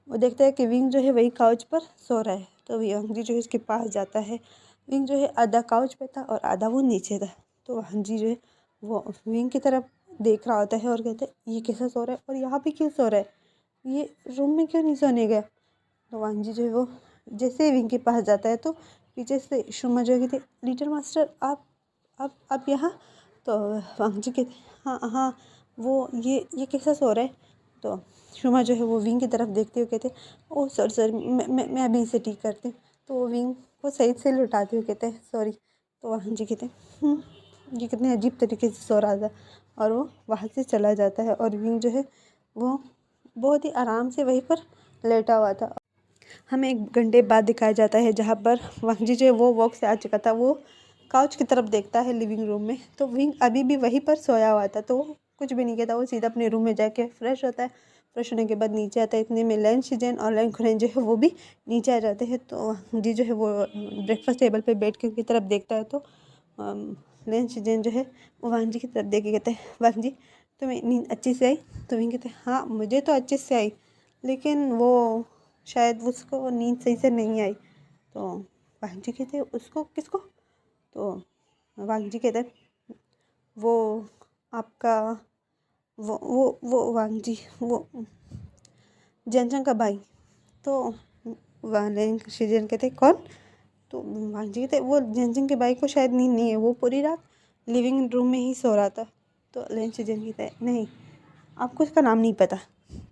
वो देखता है कि विंग जो है वही काउच पर सो रहा है। तो वांजी जो है उसके पास जाता है, विंग जो है आधा काउच पे था और आधा वो नीचे था। तो वांजी जो है वो विंग की तरफ देख रहा होता है और कहता है ये कैसा सो रहा है और यहाँ पे क्यों सो रहा है, ये रूम में क्यों नहीं सोने गया। तो वांजी जो है वो जैसे ही विंग के पास जाता है तो पीछे से शुमा जो है कहते लिटिल मास्टर आप यहाँ। तो वांजी कहते हाँ हाँ वो ये कैसा सो रहा है। तो शुमा जो है वो विंग की तरफ देखते हुए कहते ओह सर मैं अभी इसे ठीक करती हूँ। तो वो विंग को सही से लुटाते हुए कहते हैं सॉरी। तो वांजी कहते ये कितने अजीब तरीके से सो रहा था, और वो वहाँ से चला जाता है, और विंग जो है वो बहुत ही आराम से वहीं पर लेटा हुआ था। हमें 1 घंटे बाद दिखाया जाता है जहाँ पर वांजी जो है वो वॉक से आ चुका था, वो काउच की तरफ देखता है लिविंग रूम में, तो विंग अभी भी वहीं पर सोया हुआ था। तो वो कुछ भी नहीं कहता, वो सीधा अपने रूम में जाके फ्रेश होता है, फ्रेश होने के बाद नीचे आता है। इतने में लैन शिजन और लैन खुरैन जो है वो भी नीचे आ जाते हैं। तो वांजी जो है वो ब्रेकफास्ट टेबल पर बैठ के उनकी तरफ देखता है। तो लैन शिजन जो है वो वांजी की तरफ देख के कहते हैं वांजी तुम्हें नींद अच्छी से आई। तो विंग कहते हैं हाँ मुझे तो अच्छे से आई, लेकिन वो शायद उसको नींद सही से नहीं आई। तो वांजी कहते उसको किसको। तो वांजी कहते वो आपका वो वांजी वो जनजन का भाई। तो वालेन शिजन कहते कौन। तो वांजी कहते वो जनजन के भाई को शायद नींद नहीं है, वो पूरी रात लिविंग रूम में ही सो रहा था। तो लेन शिजन कहते नहीं आपको उसका नाम नहीं पता।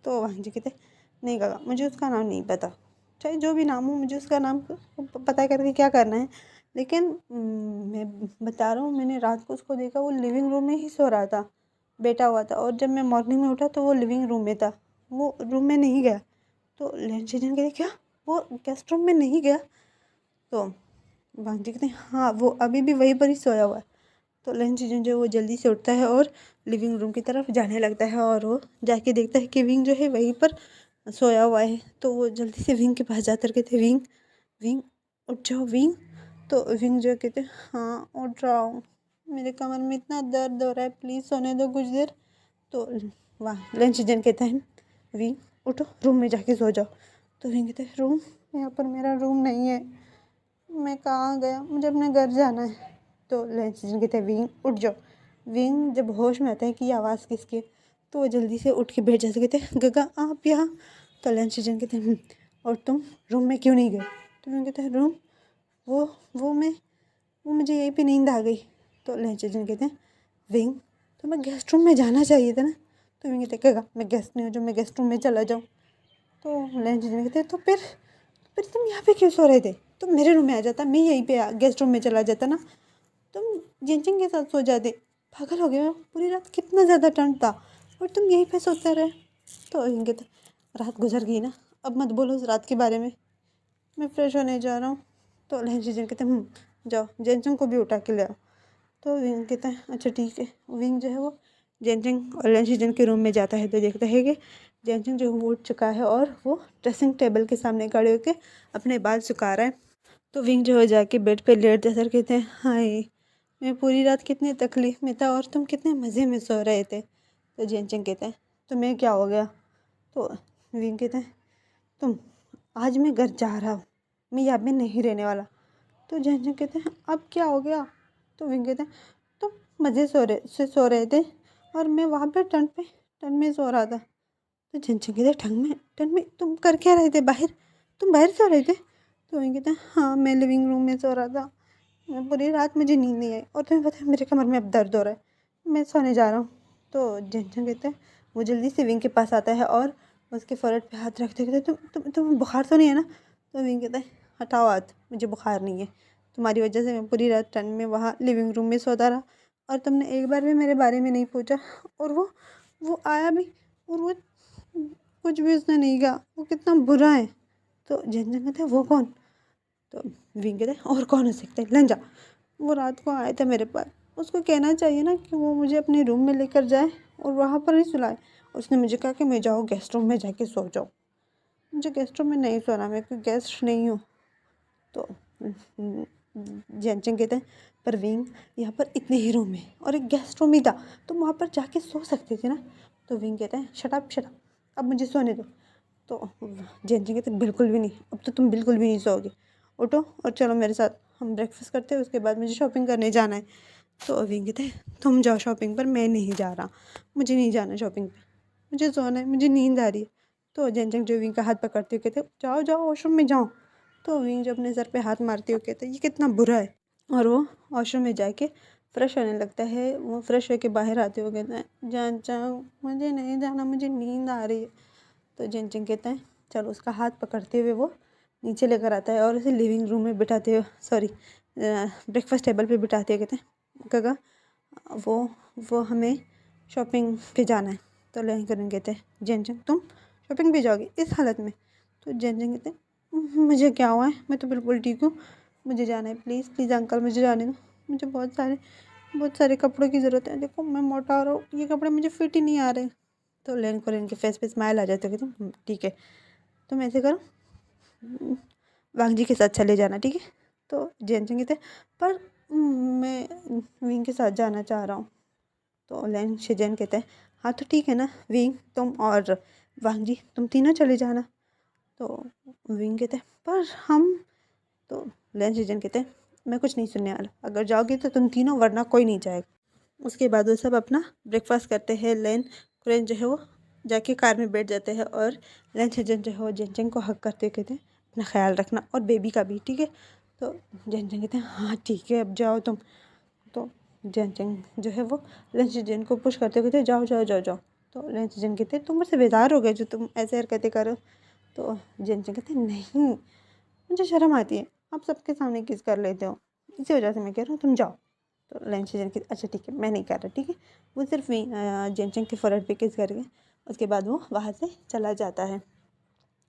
तो वांजी कहते नहीं काका मुझे उसका नाम नहीं पता, चाहे जो भी नाम हो मुझे उसका नाम पता करके क्या करना है, लेकिन मैं बता रहा हूँ, मैंने रात को उसको देखा, वो लिविंग रूम में ही सो रहा था, बैठा हुआ था। और जब मैं मॉर्निंग में उठा तो वो लिविंग रूम में था, वो रूम में नहीं गया। तो लंच एजेंट कहते क्या वो गेस्ट रूम में नहीं गया? तो भांजी कहते हाँ वो अभी भी वहीं पर ही सोया हुआ है। तो लंच एजेंट जो वो जल्दी से उठता है और लिविंग रूम की तरफ जाने लगता है, और वो जाके देखता है कि विंग जो है वहीं पर सोया हुआ है। तो वो जल्दी से विंग के पास जाकर कहते विंग, विंग उठ जाओ विंग। तो विंग जो कहते हाँ उठ रहा हूँ, मेरे कमर में इतना दर्द हो रहा है, प्लीज़ सोने दो कुछ देर। तो वाह लंच एजेंट कहता है विंग उठो रूम में जाके सो जाओ। तो विंग कहते हैं रूम, यहाँ पर मेरा रूम नहीं है, मैं कहाँ गया, मुझे अपने घर जाना है। तो लंच एजेंट कहते हैं विंग उठ जाओ। विंग जब होश में आता है कि ये आवाज़ किसकी है, तो वो जल्दी से उठ के बैठ जाते, कहते हैं गगा आप यहाँ। तो लंच एजेंट कहते हैं और तुम रूम में क्यों नहीं गए? तो विंग कहते हैं रूम, वो मैं वो मुझे यहीं पे नींद आ गई। तो लंच एजेंट कहते हैं विंग तो मैं गेस्ट रूम में जाना चाहिए था ना। तो विंग कहते हैं मैं गेस्ट नहीं हूँ जो मैं गेस्ट रूम में चला जाऊँ? तो लंच एजेंट कहते हैं तो फिर तुम यहाँ पे क्यों सो रहे थे? तुम मेरे रूम में आ जाता, मैं यहीं पे गेस्ट रूम में चला जाता ना, तुम जिनजिन के साथ सो जाते। पागल हो गए हो, पूरी रात कितना ज़्यादा ठंड था और तुम यहीं पे सोते रहे। तो विंग कहते रात गुजर गई ना, अब मत बोलो उस रात के बारे में, मैं फ्रेश होने जा रहा हूँ। तो लंच एजेंट कहते जाओ जेनचंग को भी उठा के ले आओ। तो विंग कहता है अच्छा ठीक है। विंग जो है वो जेनचंग और लंच एजेंट के रूम में जाता है तो देखता है कि जेनचंग जो है वो उठ चुका है और वो ड्रेसिंग टेबल के सामने खड़े होकर अपने बाल सुखा रहा है। तो विंग जो है जाके बेड पे लेट जाकर सर कहते हैं हाय, मैं पूरी रात कितनी तकलीफ़ में था और तुम कितने मज़े में सो रहे थे। तो जेनचंग कहते हैं तुम्हें क्या हो गया? तो विंग कहते हैं तुम, आज मैं घर जा रहा हूँ, मैं यहाँ पे नहीं रहने वाला। तो जेनचंग कहते हैं अब क्या हो गया? तो विंग कहते हैं तुम मज़े सो रहे थे और मैं वहाँ पे ठंड में सो रहा था। तो जेनचंग कहते ठंड में तुम कर क्या रहे थे बाहर? तुम बाहर सो रहे थे? तो विंग कहते हैं हाँ मैं लिविंग रूम में सो रहा था, मैं पूरी रात मुझे नींद नहीं आई और तुम्हें पता है मेरे कमर में अब दर्द हो रहा है, मैं सोने जा रहा हूँ। तो जेनचंग कहते हैं वो जल्दी से विंग के पास आता है और उसके फोrehead पे हाथ रखते कहते तुम बुखार तो नहीं है ना? तो विंग कहता है हटाओ हाथ, मुझे बुखार नहीं है, तुम्हारी वजह से मैं पूरी रात ठंड में वहाँ लिविंग रूम में सोता रहा और तुमने एक बार भी मेरे बारे में नहीं पूछा। और वो आया भी और वो कुछ भी उसने नहीं कहा, वो कितना बुरा है। तो जेनचंग कहते हैं वो कौन? तो विंग कहते हैं और कौन हो सकता है लंजा, वो रात को आया था मेरे पास, उसको कहना चाहिए ना कि वो मुझे अपने रूम में लेकर जाए और वहाँ पर ही सुलाए। उसने मुझे कहा कि मैं जाओ गेस्ट रूम में जाके सो जाओ, मुझे गेस्ट रूम में नहीं सोना, मैं कोई गेस्ट नहीं हूँ। तो जेनचंग कहते हैं पर विंग यहाँ पर इतने ही रूम है और एक गेस्ट रूम ही था, तुम वहाँ पर जाके सो सकते थे ना। तो विंग कहते हैं शट अप, अब मुझे सोने दो। तो जेनचंग कहते हैं बिल्कुल भी नहीं, अब तो तुम बिल्कुल भी नहीं सोओगे, उठो और चलो मेरे साथ, हम ब्रेकफास्ट करते हैं उसके बाद मुझे शॉपिंग करने जाना है। तो विंग कहते हैं तुम जाओ शॉपिंग पर, मैं नहीं जा रहा, मुझे नहीं जाना शॉपिंग पे, मुझे सोना है, मुझे नींद आ रही है। तो जेनचंग जो विंग का हाथ पकड़ते हुए कहते जाओ जाओ वॉशरूम में जाओ। तो विंग जो अपने सर पे हाथ मारते हुए कहते ये कितना बुरा है, और वो वॉशरूम में जाके फ्रेश होने लगता है। वो फ्रेश होके बाहर आते हुए कहता है जेनचंग मुझे नहीं जाना, मुझे नींद आ रही है। तो जेनचंग कहता है चलो, उसका हाथ पकड़ते हुए वो नीचे लेकर आता है और उसे लिविंग रूम में बिठाते हुए ब्रेकफास्ट टेबल पे बिठाते हुए कहते हैं गगा वो हमें शॉपिंग पे जाना है। तो लहंगा करेंगे कहते हैं जेनचंग तुम शॉपिंग पे जाओगी इस हालत में? तो जेनचंग कहते हैं मुझे क्या हुआ है, मैं तो बिल्कुल ठीक हूँ, मुझे जाना है, प्लीज़ प्लीज़ अंकल मुझे जाने दो, मुझे बहुत सारे कपड़ों की ज़रूरत है, देखो मैं मोटा हो रहा हूँ, ये कपड़े मुझे फिट ही नहीं आ रहे। तो लेन को इनके फेस पे स्माइल आ जाती है, कहते हैं ठीक है तुम ऐसे करो, वांग जी के साथ चले जाना, ठीक है। तो जेनचंग कहते पर मैं विंग के साथ जाना चाह रहा हूँ। तो लेन शिजन कहते हैं हाँ तो ठीक है ना, विंग तुम और वांग जी तुम तीनों चले जाना। तो विंग कहते हैं पर हम, तो लेन शिजन कहते हैं मैं कुछ नहीं सुनने वाला, अगर जाओगे तो तुम तीनों वरना कोई नहीं जाएगा। उसके बाद वो सब अपना ब्रेकफास्ट करते हैं। लेन कुरेन जो है वो जाके कार में बैठ जाते हैं और लेन शिजन जो है वो जेनचंग को हक करते कहते हैं अपना ख्याल रखना और बेबी का भी, ठीक है। तो जेनचंग कहते हैं हाँ ठीक है अब जाओ तुम। तो जेनचंग जो है वो लंच जिन को पुश करते कहते जाओ जाओ जाओ जाओ। तो लंच जिन कहते तुम मुझसे बेजार हो गए जो तुम ऐसे हरकतें करो। तो जेनचंग कहते नहीं, मुझे शर्म आती है, आप सबके सामने किस कर लेते हो, इसी वजह से मैं कह रहा हूँ तुम जाओ। तो लेन शिजन की अच्छा ठीक है मैं नहीं कर रहा, ठीक है। वो सिर्फ जेनचंग के फोरहेड पे किस करके उसके बाद वो वहाँ से चला जाता है।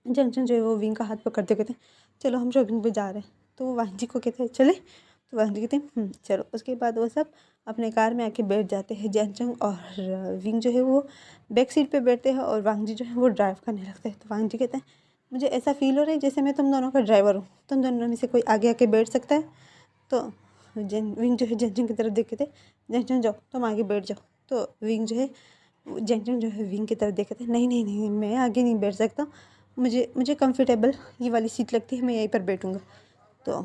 जेनचंग जो है वो विंग का हाथ पकड़ते कहते हैं चलो हम शॉपिंग पे जा रहे हैं। तो वो वांग जी को कहते हैं चले, तो वांग जी कहते हैं चलो। उसके बाद वो सब अपने कार में आके बैठ जाते हैं। जेनचंग और विंग जो है वो बैक सीट पे बैठते हैं और वांग जी जो है वो ड्राइव करने लगते हैं। तो वांग जी कहते हैं मुझे ऐसा फील हो रहा है जैसे मैं तुम दोनों का ड्राइवर हूँ, तुम दोनों में से कोई आगे आके बैठ सकता है। तो विंग जो है जेनचंग की तरफ देख के थे, जेनचंग जाओ तुम आगे बैठ जाओ। तो विंग जो है जेनचंग जो है विंग की तरफ देखे थे, नहीं नहीं नहीं मैं आगे नहीं बैठ सकता, मुझे मुझे कंफर्टेबल ये वाली सीट लगती है, मैं यहीं पर बैठूँगा। तो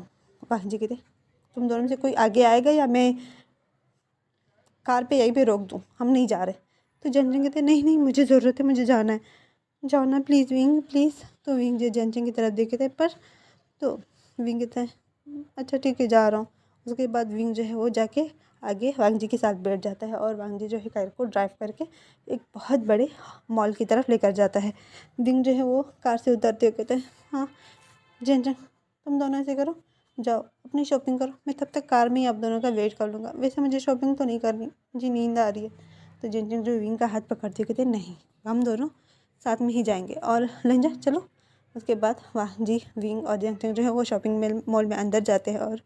वाह जी कहते तुम दोनों में से कोई आगे आएगा या मैं कार पे यहीं पे रोक दूँ, हम नहीं जा रहे। तो जेनचंग कहते नहीं नहीं मुझे ज़रूरत है, मुझे जाना है, जाओ ना प्लीज़ विंग प्लीज़। तो विंग जो जेनचंग की तरफ देखे थे पर तो विंग कहते हैं अच्छा ठीक है जा रहा हूँ। उसके बाद विंग जो है वो जाके आगे वांग जी के साथ बैठ जाता है और वांग जी जो है कार को ड्राइव करके एक बहुत बड़े मॉल की तरफ लेकर जाता है। विंग जो है वो कार से उतरते हुए कहते हैं हाँ जेनचंग तुम दोनों ऐसे करो, जाओ अपनी शॉपिंग करो, मैं तब तक कार में ही आप दोनों का वेट कर लूँगा, वैसे मुझे शॉपिंग तो नहीं करनी, मुझे नींद आ रही है। तो जेनचंग जो विंग का हाथ पकड़ते कहते नहीं हम दोनों साथ में ही जाएंगे और लंजा चलो। उसके बाद वाह जी विंग और जेनचंग जो है वो शॉपिंग मॉल में अंदर जाते हैं और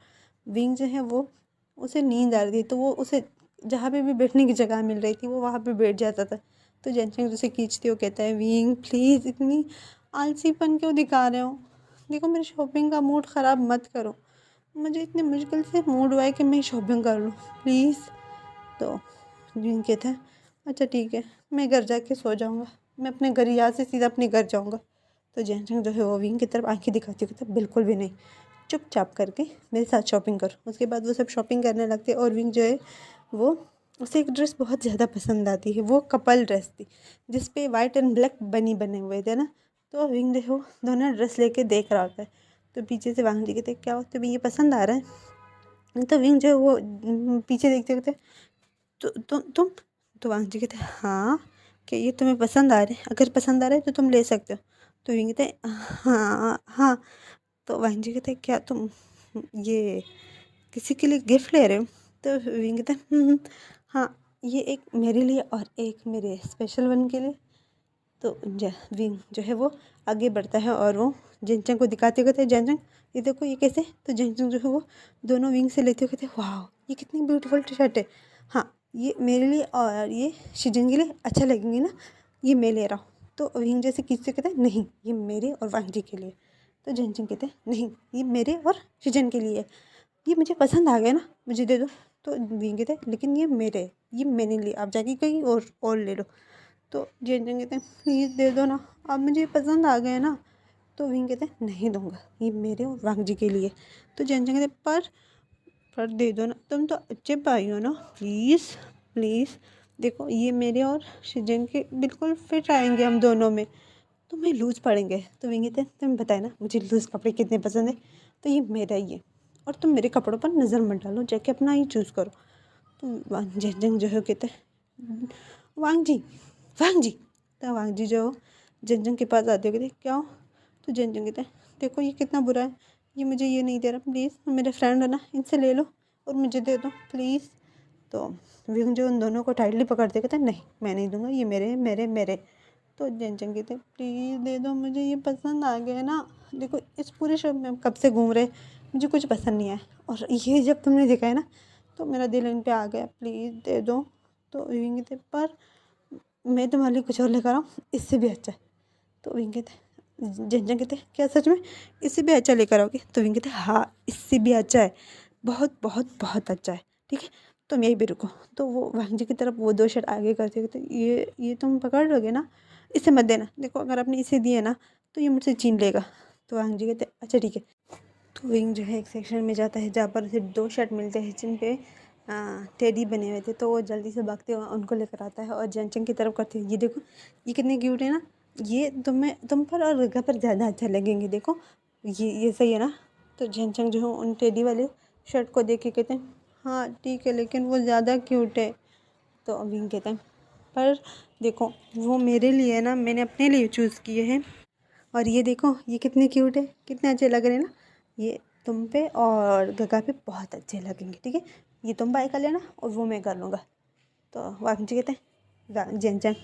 विंग जो है वो उसे नींद आ रही थी तो वो उसे जहाँ पे भी बैठने की जगह मिल रही थी वो वहाँ पे बैठ जाता था। तो जेनचंग उसे खींचते हुए कहता है विंग प्लीज़ इतनी आलसीपन क्यों दिखा रहे हो, देखो मेरे शॉपिंग का मूड ख़राब मत करो, मुझे इतनी मुश्किल से मूड हुआ है कि मैं शॉपिंग कर लूँ प्लीज़। तो विंग कहता है अच्छा ठीक है मैं घर जाके सो जाऊँगा, मैं अपने घर यहाँ से सीधा अपने घर जाऊँगा। तो जेनचंग जो है वो विंग की तरफ आंखें दिखाती हुई कहता बिल्कुल भी नहीं, चुपचाप करके मेरे साथ शॉपिंग करो। उसके बाद वो सब शॉपिंग करने लगते हैं और विंग जो है वो उसे एक ड्रेस बहुत ज़्यादा पसंद आती है, वो कपल ड्रेस थी जिस पे वाइट एंड ब्लैक बनी बने हुए थे ना। तो विंग जो है वो दोनों ड्रेस लेके देख रहा होता है। तो पीछे से वांग जी कहते क्या हो तुम्हें ये पसंद आ रहा है। तो विंग जो है वो पीछे देखते देखते तुम। तो वांग जी कहते हाँ कि ये तुम्हें पसंद आ रहे हैं, अगर पसंद आ रहे हैं तो तुम ले सकते हो। तो विंग कहते हाँ हाँ। तो वांग जी कहते क्या तुम ये किसी के लिए गिफ्ट ले रहे हो। तो विंग कहते हाँ ये एक मेरे लिए और एक मेरे स्पेशल वन के लिए। तो विंग जो है वो आगे बढ़ता है और वो जेनचंग को दिखाते हुए कहते हैं जेनचंग ये देखो ये कैसे। तो जेनचंग जो है वो दोनों विंग से लेते हुए कहते हैं वाह ये कितनी ब्यूटीफुल टी शर्ट है, हाँ ये मेरे लिए और ये शिजन के लिए अच्छा लगेंगे ना, ये मैं ले रहा हूँ। तो विंग जैसे खींचते कहते हैं नहीं ये मेरे और वांग जी के लिए। तो जेनचंग कहते हैं नहीं ये मेरे और शिजन के लिए है, ये मुझे पसंद आ गया ना मुझे दे दो। तो विंग कहते हैं लेकिन ये मेरे है, ये मैंने लिए आप जाके कहीं और ले लो। तो जेनचंग कहते हैं प्लीज़ दे दो ना, अब मुझे पसंद आ गया ना। तो विंग कहते हैं नहीं दूंगा ये मेरे और वांग जी के लिए। तो जेनचंग कहते हैं पर दे दो ना, तुम तो अच्छे भाई हो ना, प्लीज़ प्लीज़ देखो ये मेरे और शिजन के बिल्कुल फिट आएंगे हम दोनों में, तुम्हें लूज़ पड़ेंगे। तो विंग कहते हैं तुम बताए ना मुझे लूज़ कपड़े कितने पसंद है, तो ये मेरा ही है और तुम मेरे कपड़ों पर नज़र मत डालो, जाके अपना ही चूज़ करो। तो जेनचंग जो है कहते हैं वांग जी वांग जी। तो वांग जी जो जेनचंग के पास आते कहते क्या हो। तो जेनचंग कहते हैं देखो ये कितना बुरा है, ये मुझे ये नहीं दे रहा, प्लीज़ मेरे फ्रेंड है ना इनसे ले लो और मुझे दे दो प्लीज़। तो विंग जो उन दोनों को टाइटली पकड़ते कहते हैं नहीं मैं नहीं दूंगा, ये मेरे मेरे मेरे। तो जेनचंग कहते हैं प्लीज़ दे दो मुझे ये पसंद आ गया ना, देखो इस पूरे शो में हम कब से घूम रहे मुझे कुछ पसंद नहीं आया और ये जब तुमने देखा है ना तो मेरा दिल इन पे आ गया, प्लीज़ दे दो। तो विंग कहते पर मैं तुम्हारे लिए कुछ और लेकर आऊँ इससे भी अच्छा है। तो विंग कहते जेनचंग कहते क्या सच में इससे भी अच्छा लेकर आओगे। तो विंग कहते हाँ इससे भी अच्छा है, बहुत बहुत बहुत अच्छा है, ठीक है तुम यहीं पे रुको। तो वो वांग जी की तरफ वो दो शर्ट आगे करते कहते ये तुम पकड़ लोगे ना, इसे मत देना, देखो अगर आपने इसे दिए ना तो ये मुझसे छीन लेगा। तो वांग जी कहते अच्छा ठीक है। तो विंग जो है एक सेक्शन में जाता है जहाँ पर उसे दो शर्ट मिलते हैं जिन पे टेडी बने हुए थे। तो वो जल्दी से भागते हुए उनको लेकर आता है और जेनचंग की तरफ करते हैं ये देखो ये कितने क्यूट है ना, ये तुम पर और रिगा पर ज़्यादा अच्छा लगेंगे, देखो ये सही है ना। तो जेनचंग जो है उन टेडी वाले शर्ट को देख के कहते हैं हाँ ठीक है लेकिन वो ज़्यादा क्यूट है। तो विंग कहते हैं पर देखो वो मेरे लिए है ना, मैंने अपने लिए चूज़ किए हैं और ये देखो ये कितने क्यूट है, कितने अच्छे लग रहे हैं ना, ये तुम पे और गगा पे बहुत अच्छे लगेंगे, ठीक है। ये तुम बाय कर लेना और वो मैं कर लूँगा। तो वांग जी कहते हैं जेनचंग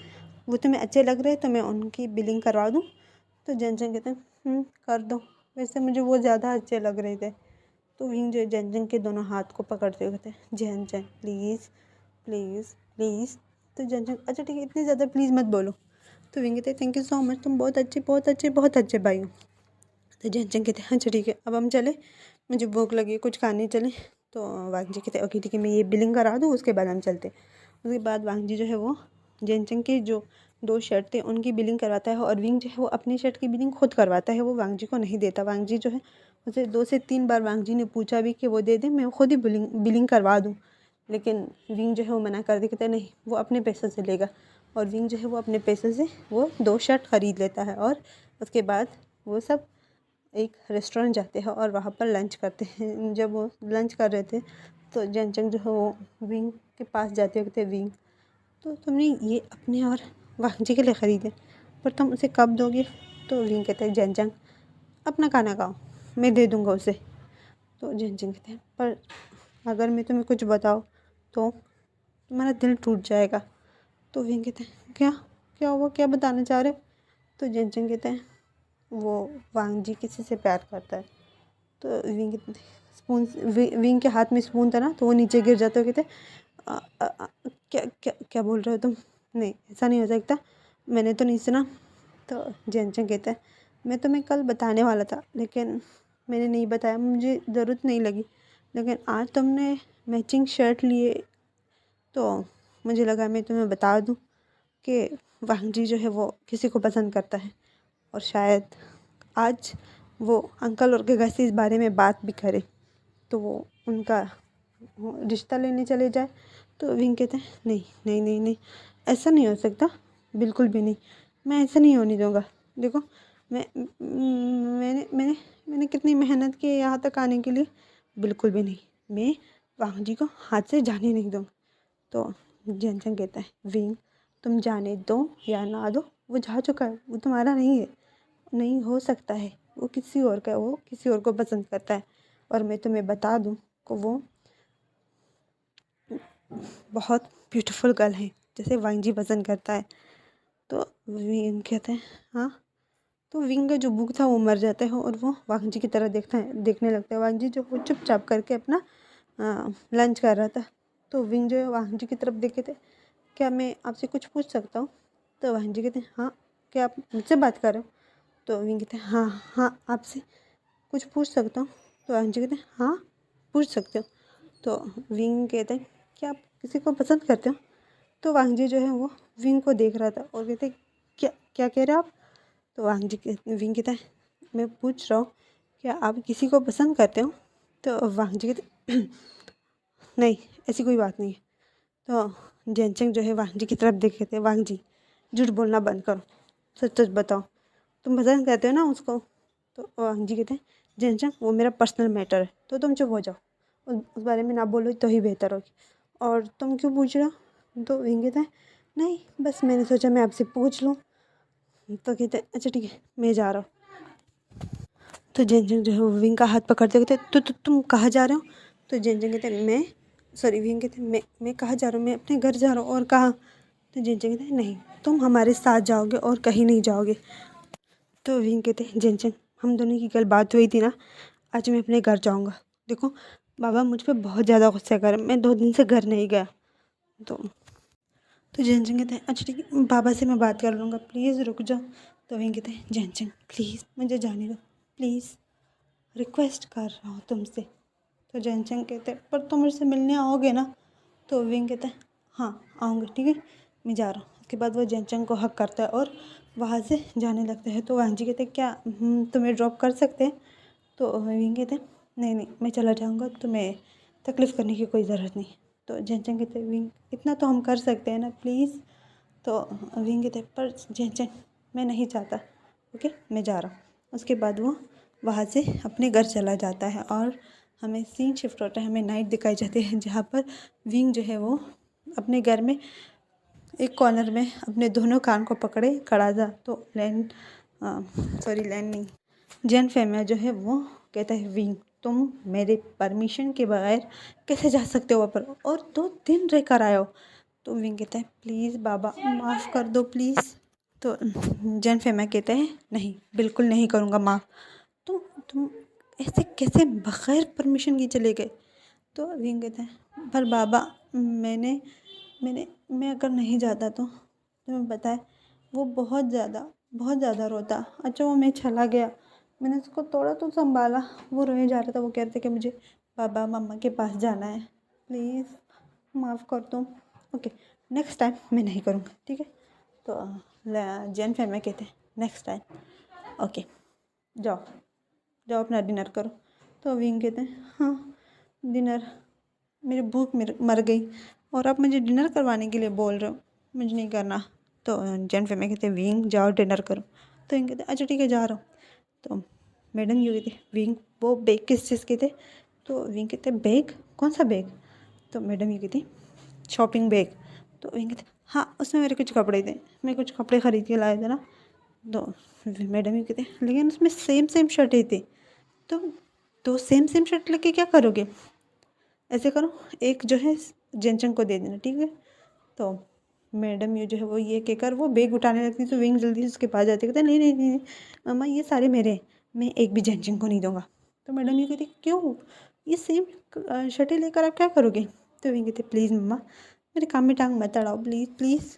वो तुम्हें अच्छे लग रहे हैं तो मैं उनकी बिलिंग करवा दूँ। तो जेनचंग कहते हैं कर दो, वैसे मुझे वो ज़्यादा अच्छे लग रहे थे। तो विंग जो जेनचंग के दोनों हाथ को पकड़ते हुए कहते हैं जेनचंग प्लीज़ प्लीज़ प्लीज़। तो जेनचंग अच्छा ठीक है, इतनी ज़्यादा प्लीज़ मत बोलो। तो विंग कहते हैं थैंक यू सो मच, तुम बहुत अच्छे बहुत अच्छे बहुत अच्छे भाई हो। तो जेनचंग कहते हैं अच्छा ठीक है, अब हम चले, मुझे भूख लगी है, कुछ खाने चले। तो वांग जी कहते हैं ओके ठीक है, मैं ये बिलिंग करा दूँ, उसके बाद हम चलते। उसके बाद वांग जी जो है वो जेनचंग के जो 2 शर्ट थे उनकी बिलिंग करवाता है, और विंग जो है वो अपनी शर्ट की बिलिंग खुद करवाता है, वो वांग जी को नहीं देता। वांग जी जो है उसे 2 से 3 बार वांग जी ने पूछा भी कि वो दे दे, मैं खुद ही बिलिंग करवा दूँ, लेकिन विंग जो है वो मना कर दे, कहता है नहीं वो अपने पैसों से लेगा। और विंग जो है वो अपने पैसों से वो 2 शर्ट ख़रीद लेता है, और उसके बाद वो सब एक रेस्टोरेंट जाते हैं और वहाँ पर लंच करते हैं। जब वो लंच कर रहे थे तो जेनचंग जो है वो विंग के पास जाते हुए कहते हैं विंग, तो तुमने ये अपने और वांग जी के लिए ख़रीदे, पर तुम उसे कब दोगे? तो विंग कहते हैं जेनचंग अपना खाना खाओ, मैं दे दूँगा उसे। तो जेनचंग कहते हैं पर अगर मैं तुम्हें कुछ बताऊँ तो तुम्हारा दिल टूट जाएगा। तो विंग कहते हैं क्या क्या हुआ, क्या बताना चाह रहे हो? तो जेनचंग कहते हैं वो वांग जी किसी से प्यार करता है। तो विंग के हाथ में स्पून था ना, तो वो नीचे गिर जाते हो, कहते "अ, अ, अ, क्या क्या क्या बोल रहे हो तुम? नहीं ऐसा नहीं हो सकता, मैंने तो नहीं सुना।" तो जेनचंग कहता है मैं तुम्हें कल बताने वाला था, लेकिन मैंने नहीं बताया, मुझे ज़रूरत नहीं लगी, लेकिन आज तुमने मैचिंग शर्ट लिए तो मुझे लगा मैं तुम्हें बता दूँ कि वांग जी जो है वो किसी को पसंद करता है, और शायद आज वो अंकल और गगा से इस बारे में बात भी करे, तो वो उनका रिश्ता लेने चले जाए। तो विंग कहते हैं नहीं नहीं नहीं नहीं, ऐसा नहीं हो सकता, बिल्कुल भी नहीं, मैं ऐसा नहीं होने दूँगा। देखो मैंने मैंने मैंने कितनी मेहनत की है यहाँ तक आने के लिए, बिल्कुल भी नहीं, मैं वांग जी को हाथ से जाने नहीं दूँगा। तो जेनचंग कहता है विंग तुम जाने दो या ना दो, वो जा चुका है, वो तुम्हारा नहीं है, नहीं हो सकता है, वो किसी और का, वो किसी और को पसंद करता है, और मैं तुम्हें बता दूँ कि वो बहुत ब्यूटीफुल गर्ल है जैसे वांग जी पसंद करता है। तो विंग कहते हैं हाँ। तो विंग का जो बुक था वो मर जाता है, और वो वांग जी की तरह देखने लगता है। वांग जी जो वो चुपचाप करके अपना लंच कर रहा था। तो विंग जो है वांग जी की तरफ देखे थे, क्या मैं आपसे कुछ पूछ सकता हूँ? तो वांग जी कहते हैं हाँ, क्या आप मुझसे बात कर रहे हो? तो विंग कहते हैं हाँ हाँ आपसे कुछ पूछ सकता हूँ? तो वांग जी कहते हैं हाँ पूछ सकते हो। तो विंग कहते हैं क्या आप किसी को पसंद करते हो? तो वांग जी जो है वो विंग को देख रहा था और कहते क्या क्या कह रहे हो आप? तो विंग कहता है मैं पूछ रहा हूँ क्या आप किसी को पसंद करते हो? तो वांग जी कहते नहीं ऐसी कोई बात नहीं है। तो जेनचंग जो है वांग जी की तरफ देखे थे, वांग जी झूठ बोलना बंद करो, सच सच बताओ, तुम पसंद करते हो ना उसको? तो वांग जी कहते हैं जेनचंग वो मेरा पर्सनल मैटर है, तो तुम चुप हो जाओ, उस बारे में ना बोलो तो ही बेहतर होगी, और तुम क्यों पूछ रहे हो? तो विंग कहता है नहीं बस मैंने सोचा मैं आपसे पूछ लूँ। तो कहते हैं अच्छा ठीक है मैं जा रहा हूँ। तो जेनचंग जो है वो विंग का हाथ पकड़ते कहते तुम कहाँ जा रहे हो? तो जेनचंग कहते हैं मैं सॉरी विंग कहते हैं मैं कहाँ जा रहा हूँ, मैं अपने घर जा रहा हूँ, और कहाँ? तो जेनचंग कहते हैं नहीं तुम हमारे साथ जाओगे और कहीं नहीं जाओगे। तो विंग कहते हैं जेनचंग हम दोनों की कल बात हुई थी ना, आज मैं अपने घर जाऊँगा। देखो बाबा मुझ पे बहुत ज़्यादा गुस्सा कर रहे हैं, मैं 2 दिन से घर नहीं गया। तो जेनचंग कहते हैं अच्छा ठीक है बाबा से मैं बात कर लूँगा, प्लीज़ रुक जाओ। तो विंग कहते हैं जेनचंग प्लीज़ मुझे जाने दो, प्लीज़ रिक्वेस्ट कर रहा हूँ तुमसे। तो जेनचंग कहते हैं पर तुम मुझसे मिलने आओगे ना? तो विंग कहता है हाँ आऊँगा, ठीक है मैं जा रहा हूँ। उसके बाद वो जेनचंग को हक करता है और वहाँ से जाने लगता है। तो वांग जी कहते हैं क्या तुम्हें ड्रॉप कर सकते हैं? तो विंग कहते हैं नहीं नहीं मैं चला जाऊँगा, तुम्हें तकलीफ़ करने की कोई ज़रूरत नहीं। तो जेनचंग कहते हैं विंग इतना तो हम कर सकते हैं ना प्लीज़। तो विंग कहते हैं पर जेनचंग मैं नहीं चाहता, ओके मैं जा रहा हूँ। उसके बाद वो वहाँ से अपने घर चला जाता है, और हमें सीन शिफ्ट होता है, हमें नाइट दिखाई जाती है जहाँ पर विंग जो है वो अपने घर में एक कॉर्नर में अपने दोनों कान को पकड़े खड़ा था। तो लैंड नहीं जेन फेमिया जो है वो कहता है विंग तुम मेरे परमिशन के बगैर कैसे जा सकते हो वहाँ पर, और 2 दिन रह कर आए हो। तो विंग कहता है प्लीज़ बाबा माफ़ कर दो प्लीज़। तो जैन फेमा कहते हैं नहीं, बिल्कुल नहीं करूँगा माफ़। तुम ऐसे कैसे बगैर परमिशन के चले गए। तो विंग कहता है पर बाबा मैं अगर नहीं जाता तो तुम्हें पता है वो बहुत ज़्यादा रोता। अच्छा वो मैं चला गया, मैंने उसको थोड़ा तो संभाला, वो रोए जा रहा था। वो कह रहे थे कि मुझे पापा मम्मा के पास जाना है, प्लीज़ माफ़ कर दो। ओके नेक्स्ट टाइम मैं नहीं करूँगा, ठीक है। तो जैन फैमिली कहते हैं नेक्स्ट टाइम ओके जाओ जाओ अपना डिनर करो। तो विंग कहते हैं हाँ डिनर, मेरी भूख मर गई और आप मुझे डिनर करवाने के लिए बोल रहे हो, मुझे नहीं करना। तो जैन फैमिली कहते हैं विंग जाओ डिनर करो। तो विंग कहते हैं अच्छा ठीक है जा रहा हूँ। तो मैडम ये कहती विंग वो बैग किस चीज़ के थे। तो विंग कहते बैग कौन सा बैग। तो मैडम ये कहती शॉपिंग बैग। तो विंग कहते हाँ उसमें मेरे कुछ कपड़े थे, मैं कुछ कपड़े खरीद के लाया था ना। तो मैडम ये कहते लेकिन उसमें सेम शर्ट ही थी। तो सेम शर्ट लेके क्या करोगे, ऐसे करो एक जो है जेनचंग को दे देना, ठीक है। तो मैडम ये जो है वो ये कहकर वो बैग उठाने लगती, तो विंग जल्दी से उसके पास जाती, कहते नहीं नहीं नहीं मम्मा ये सारे मेरे हैं, मैं एक भी जेनचंग को नहीं दूंगा। तो मैडम ये कहती क्यों, ये सेम शर्टें लेकर आप क्या करोगे। तो विंग कहते प्लीज़ मम्मा मेरे काम में टांग मत अड़ाओ प्लीज़ प्लीज़।